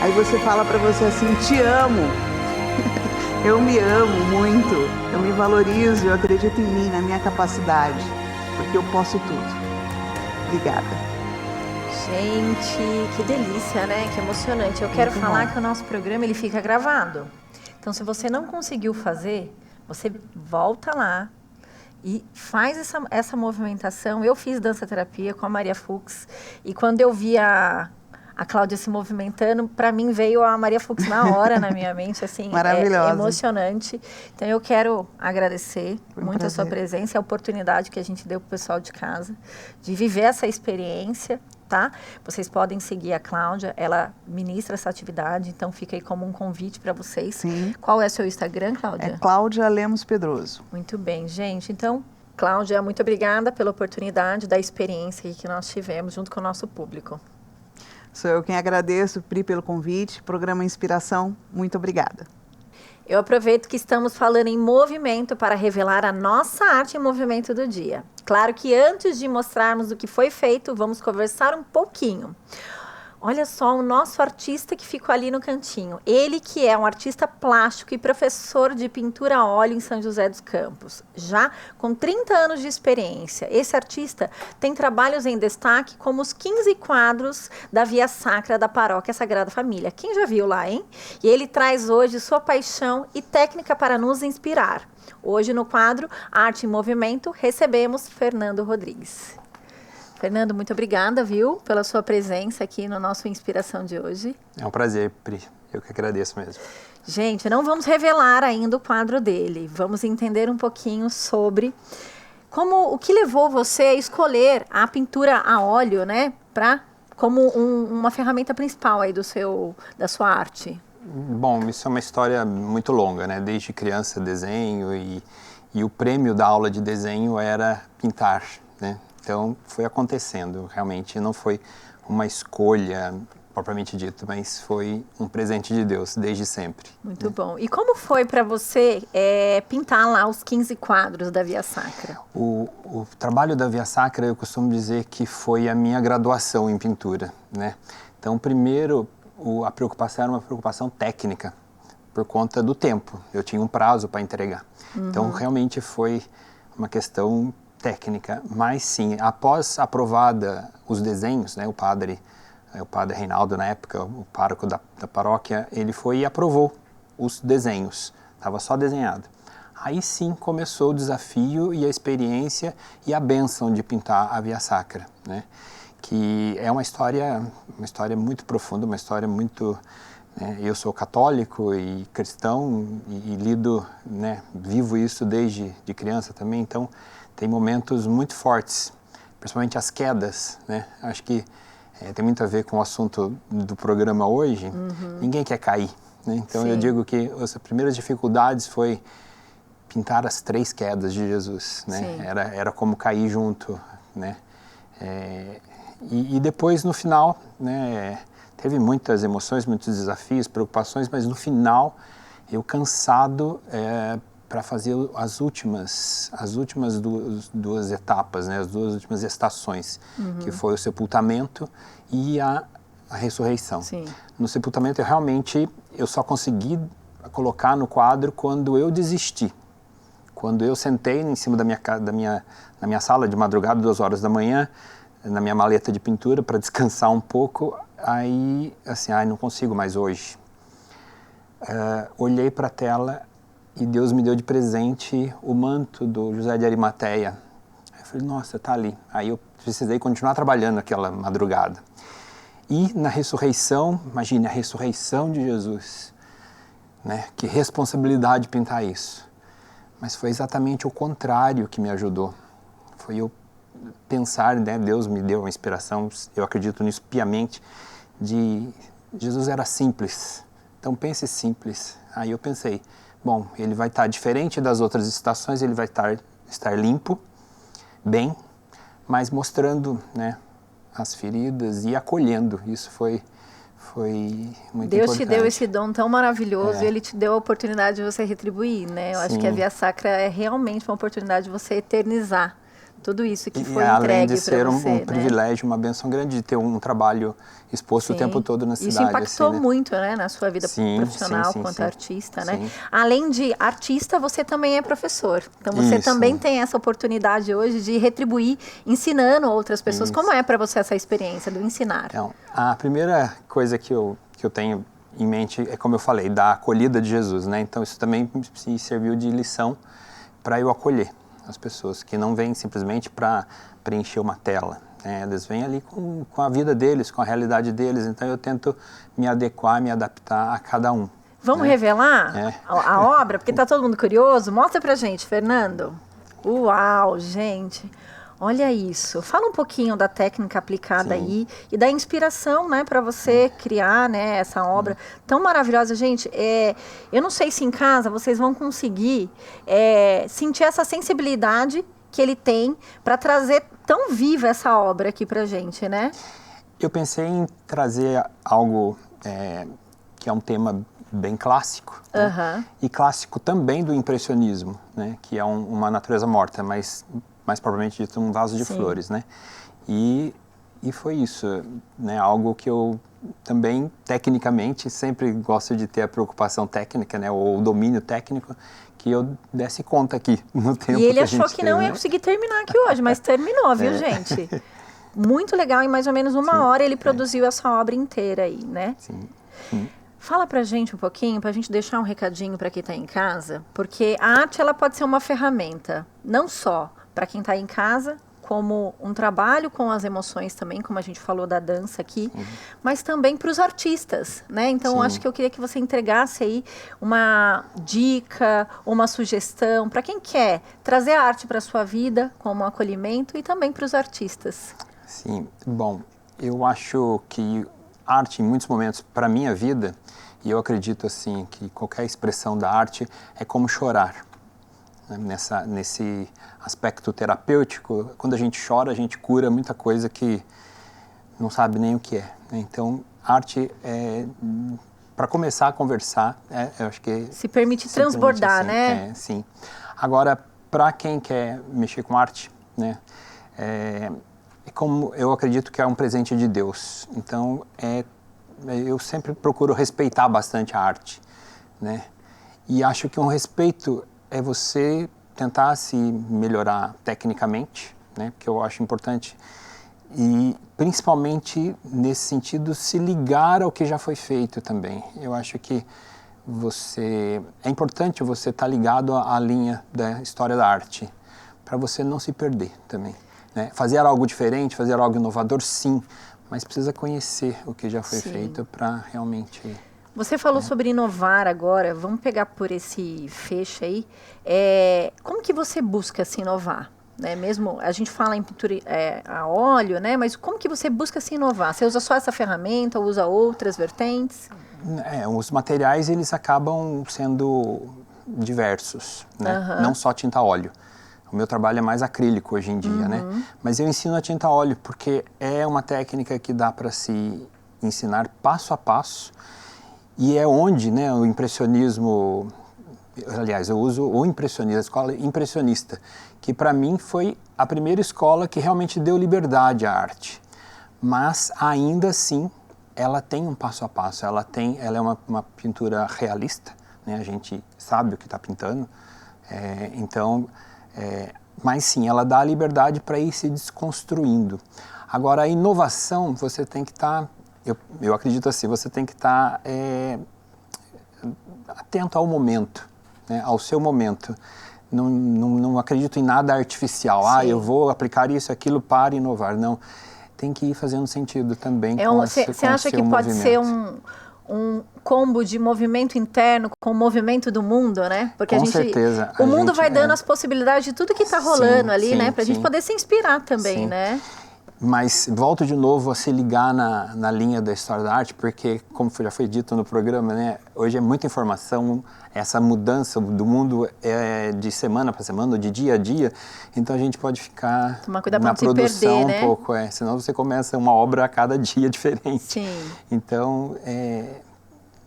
Aí você fala para você assim, te amo. Eu me amo muito. Eu me valorizo, eu acredito em mim, na minha capacidade. Porque eu posso tudo. Obrigada. Gente, que delícia, né? Que emocionante. Eu quero falar que o nosso programa ele fica gravado. Então, se você não conseguiu fazer, você volta lá e faz essa movimentação. Eu fiz dança-terapia com a Maria Fux e quando eu vi a Cláudia se movimentando, para mim veio a Maria Fux na hora na minha mente, assim, maravilhosa. É emocionante. Então eu quero agradecer muito a sua presença e a oportunidade que a gente deu para o pessoal de casa de viver essa experiência, tá? Vocês podem seguir a Cláudia, ela ministra essa atividade, então fica aí como um convite para vocês. Sim. Qual é o seu Instagram, Cláudia? É Cláudia Lemos Pedroso. Muito bem, gente. Então, Cláudia, muito obrigada pela oportunidade, da experiência que nós tivemos junto com o nosso público. Sou eu quem agradeço, Pri, pelo convite. Programa Inspiração, muito obrigada. Eu aproveito que estamos falando em movimento para revelar a nossa arte em movimento do dia. Claro que antes de mostrarmos o que foi feito, vamos conversar um pouquinho. Olha só o nosso artista que ficou ali no cantinho. Ele que é um artista plástico e professor de pintura a óleo em São José dos Campos. Já com 30 anos de experiência. Esse artista tem trabalhos em destaque como os 15 quadros da Via Sacra da Paróquia Sagrada Família. Quem já viu lá, hein? E ele traz hoje sua paixão e técnica para nos inspirar. Hoje no quadro Arte em Movimento recebemos Fernando Rodrigues. Fernando, muito obrigada, viu, pela sua presença aqui no nosso Inspiração de hoje. É um prazer, Pri. Eu que agradeço mesmo. Gente, não vamos revelar ainda o quadro dele. Vamos entender um pouquinho sobre o que levou você a escolher a pintura a óleo, né, como uma ferramenta principal aí da sua arte. Bom, isso é uma história muito longa, né? Desde criança desenho e o prêmio da aula de desenho era pintar, né? Então, foi acontecendo, realmente. Não foi uma escolha propriamente dita, mas foi um presente de Deus, desde sempre. Muito bom. E como foi para você pintar lá os 15 quadros da Via Sacra? O trabalho da Via Sacra, eu costumo dizer que foi a minha graduação em pintura, né? Então, primeiro, a preocupação era uma preocupação técnica, por conta do tempo. Eu tinha um prazo para entregar. Então, realmente foi uma questão técnica, mas sim, após aprovada os desenhos, né, o padre Reinaldo, na época, o pároco da paróquia, ele foi e aprovou os desenhos, estava só desenhado. Aí sim começou o desafio e a experiência e a bênção de pintar a Via Sacra, né, que é uma história muito profunda, uma história muito... Eu sou católico e cristão e lido, né, vivo isso desde de criança também, então tem momentos muito fortes, principalmente as quedas, né? Acho que tem muito a ver com o assunto do programa hoje. Ninguém quer cair, né? Então eu digo que as primeiras dificuldades foi pintar as 3 quedas de Jesus, né? Era como cair junto, né? E depois no final, né? Teve muitas emoções, muitos desafios, preocupações, mas no final eu cansado para fazer as últimas duas etapas, né, as 2 últimas estações, que foi o sepultamento e a ressurreição. Sim. No sepultamento eu só consegui colocar no quadro quando eu desisti. Quando eu sentei em cima na minha sala de madrugada, 2 horas da manhã, na minha maleta de pintura para descansar um pouco, aí assim, não consigo mais hoje. Olhei para a tela e Deus me deu de presente o manto do José de Arimateia. Aí eu falei, nossa, tá ali. Aí eu precisei continuar trabalhando aquela madrugada. E na ressurreição, imagine a ressurreição de Jesus, né? Que responsabilidade pintar isso. Mas foi exatamente o contrário que me ajudou. Foi eu pensar, né? Deus me deu uma inspiração, eu acredito nisso piamente, de Jesus era simples. Então pense simples. Aí eu pensei, bom, ele vai estar diferente das outras estações, ele vai estar limpo, bem, mas mostrando, né, as feridas e acolhendo. Isso foi muito Deus importante. te deu esse dom tão maravilhoso e Ele te deu a oportunidade de você retribuir, né? Eu acho que a Via Sacra é realmente uma oportunidade de você eternizar tudo isso que foi além entregue de ser para você, um né? privilégio, uma bênção grande de ter um trabalho exposto o tempo todo na cidade. Isso impactou assim, né? muito, né, na sua vida profissional quanto artista, né? Sim. Além de artista, você também é professor. Então você também tem essa oportunidade hoje de retribuir ensinando outras pessoas. Como é para você essa experiência do ensinar? Então, a primeira coisa que eu tenho em mente é, como eu falei, da acolhida de Jesus, né? Então isso também me serviu de lição para eu acolher as pessoas que não vêm simplesmente para preencher uma tela, né? Eles vêm ali com a vida deles, com a realidade deles, então eu tento me adequar, me adaptar a cada um. Vamos revelar a obra? Porque está todo mundo curioso. Mostra pra gente, Fernando. Uau, gente. Olha isso. Fala um pouquinho da técnica aplicada aí e da inspiração, né, para você criar, né, essa obra tão maravilhosa. Gente, eu não sei se em casa vocês vão conseguir sentir essa sensibilidade que ele tem para trazer tão viva essa obra aqui pra gente, né? Eu pensei em trazer algo que é um tema bem clássico, né? E clássico também do impressionismo, né? Que é uma natureza morta, mas mais propriamente dito um vaso de flores, né? E foi isso, né? Algo que eu também, tecnicamente, sempre gosto de ter a preocupação técnica, né? Ou o domínio técnico, que eu desse conta aqui no tempo E ele que a achou gente que teve, não né? ia conseguir terminar aqui hoje, mas terminou, viu, gente? Muito legal, em mais ou menos uma hora ele produziu essa obra inteira aí, né? Sim. Fala pra gente um pouquinho, pra gente deixar um recadinho pra quem tá em casa, porque a arte, ela pode ser uma ferramenta, não só para quem está em casa, como um trabalho com as emoções também, como a gente falou da dança aqui, mas também para os artistas, né? Então, acho que eu queria que você entregasse aí uma dica, uma sugestão para quem quer trazer a arte para a sua vida como acolhimento e também para os artistas. Sim, bom, eu acho que arte, em muitos momentos, para a minha vida, e eu acredito assim que qualquer expressão da arte é como chorar. Nesse aspecto terapêutico, quando a gente chora, a gente cura muita coisa que não sabe nem o que é. Então, arte para começar a conversar, eu acho que se permite transbordar, assim, né? Sim. Agora, para quem quer mexer com arte, né, como eu acredito que é um presente de Deus. Então, eu sempre procuro respeitar bastante a arte, né? E acho que um respeito é você tentar se melhorar tecnicamente, né? Porque eu acho importante. E, principalmente, nesse sentido, se ligar ao que já foi feito também. Eu acho que é importante você estar ligado à linha da história da arte, para você não se perder também, né? Fazer algo diferente, fazer algo inovador, sim, mas precisa conhecer o que já foi feito para realmente... Você falou sobre inovar agora, vamos pegar por esse fecho aí. Como que você busca se inovar? Né? Mesmo a gente fala em pintura a óleo, né? Mas como que você busca se inovar? Você usa só essa ferramenta ou usa outras vertentes? Os materiais, eles acabam sendo diversos, né? Não só tinta a óleo. O meu trabalho é mais acrílico hoje em dia, né? Mas eu ensino a tinta a óleo porque é uma técnica que dá para se ensinar passo a passo. E é onde, né, o impressionismo, aliás, eu uso o impressionismo, a escola impressionista, que para mim foi a primeira escola que realmente deu liberdade à arte. Mas ainda assim, ela tem um passo a passo, ela é uma pintura realista, né, a gente sabe o que está pintando, mas sim, ela dá a liberdade para ir se desconstruindo. Agora, a inovação, você tem que estar... Eu acredito assim, você tem que estar atento ao momento, né, ao seu momento. Não acredito em nada artificial. Eu vou aplicar isso, aquilo para inovar. Não, tem que ir fazendo sentido também com o seu movimento. Você acha que pode ser um combo de movimento interno com o movimento do mundo, né? Porque com certeza. O mundo vai dando as possibilidades de tudo que está rolando ali, né? Para a gente poder se inspirar também, né? Mas volto de novo a se ligar na linha da história da arte, porque, como já foi dito no programa, né, hoje é muita informação, essa mudança do mundo é de semana para semana, de dia a dia, então a gente pode ficar na produção perder, né? um pouco, senão você começa uma obra a cada dia diferente. Sim. Então,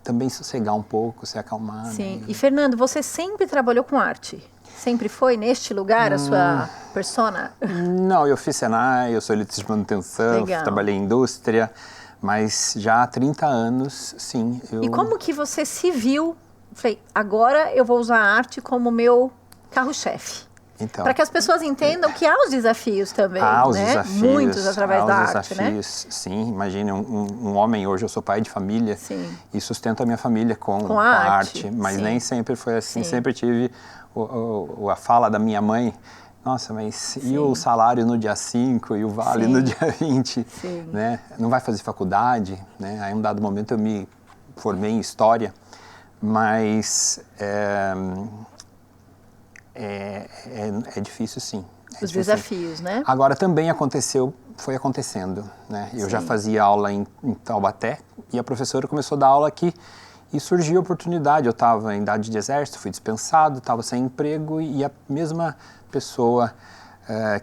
também sossegar um pouco, se acalmar. Sim. Né? E Fernando, você sempre trabalhou com arte? Sempre foi neste lugar a sua persona? Não, eu fiz Senai, eu sou eletricista de manutenção, trabalhei em indústria, mas já há 30 anos, sim. E como que você se viu? Falei, agora eu vou usar a arte como meu carro-chefe. Então, para que as pessoas entendam que há os desafios também, há os né? desafios, Muitos através da arte, desafios, né? Sim, imagine um homem, hoje eu sou pai de família, sim, e sustento a minha família com a arte, mas sim, nem sempre foi assim, sim, sempre tive a fala da minha mãe, nossa, mas sim, e o salário no dia 5 e o vale sim, no dia 20, sim, né? Não vai fazer faculdade, né? Aí, em um dado momento, eu me formei em História, mas é difícil, sim. Os desafios, né? Agora, também foi acontecendo, né? Eu já fazia aula em Taubaté e a professora começou a dar aula aqui e surgiu a oportunidade. Eu estava em idade de exército, fui dispensado, estava sem emprego e a mesma pessoa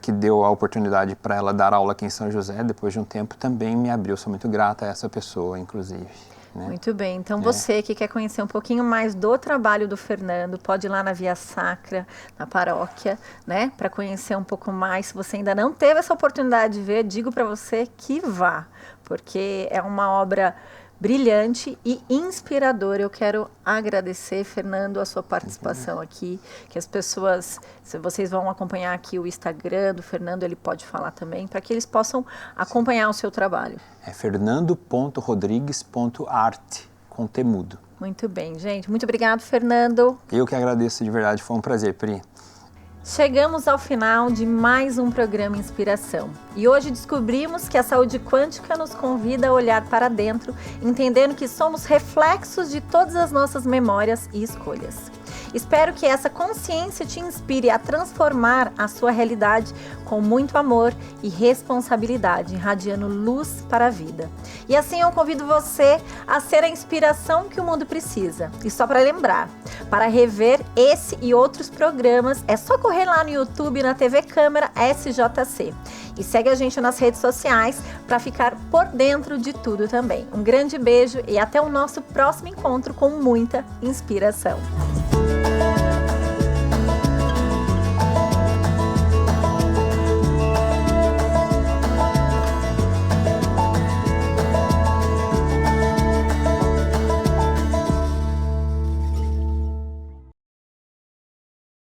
que deu a oportunidade para ela dar aula aqui em São José, depois de um tempo, também me abriu. Sou muito grata a essa pessoa, inclusive. Né? Muito bem, então você que quer conhecer um pouquinho mais do trabalho do Fernando, pode ir lá na Via Sacra, na paróquia, né, para conhecer um pouco mais. Se você ainda não teve essa oportunidade de ver, digo para você que vá, porque é uma obra brilhante e inspiradora. Eu quero agradecer, Fernando, a sua participação aqui, que as pessoas, se vocês vão acompanhar aqui o Instagram do Fernando, ele pode falar também, para que eles possam acompanhar o seu trabalho. É fernando.rodrigues.art, com T mudo. Muito bem, gente. Muito obrigado, Fernando. Eu que agradeço de verdade, foi um prazer, Pri. Chegamos ao final de mais um programa Inspiração. E hoje descobrimos que a saúde quântica nos convida a olhar para dentro, entendendo que somos reflexos de todas as nossas memórias e escolhas. Espero que essa consciência te inspire a transformar a sua realidade com muito amor e responsabilidade, irradiando luz para a vida. E assim eu convido você a ser a inspiração que o mundo precisa. E só para lembrar, para rever esse e outros programas, é só correr lá no YouTube e na TV Câmara SJC. E segue a gente nas redes sociais para ficar por dentro de tudo também. Um grande beijo e até o nosso próximo encontro com muita inspiração.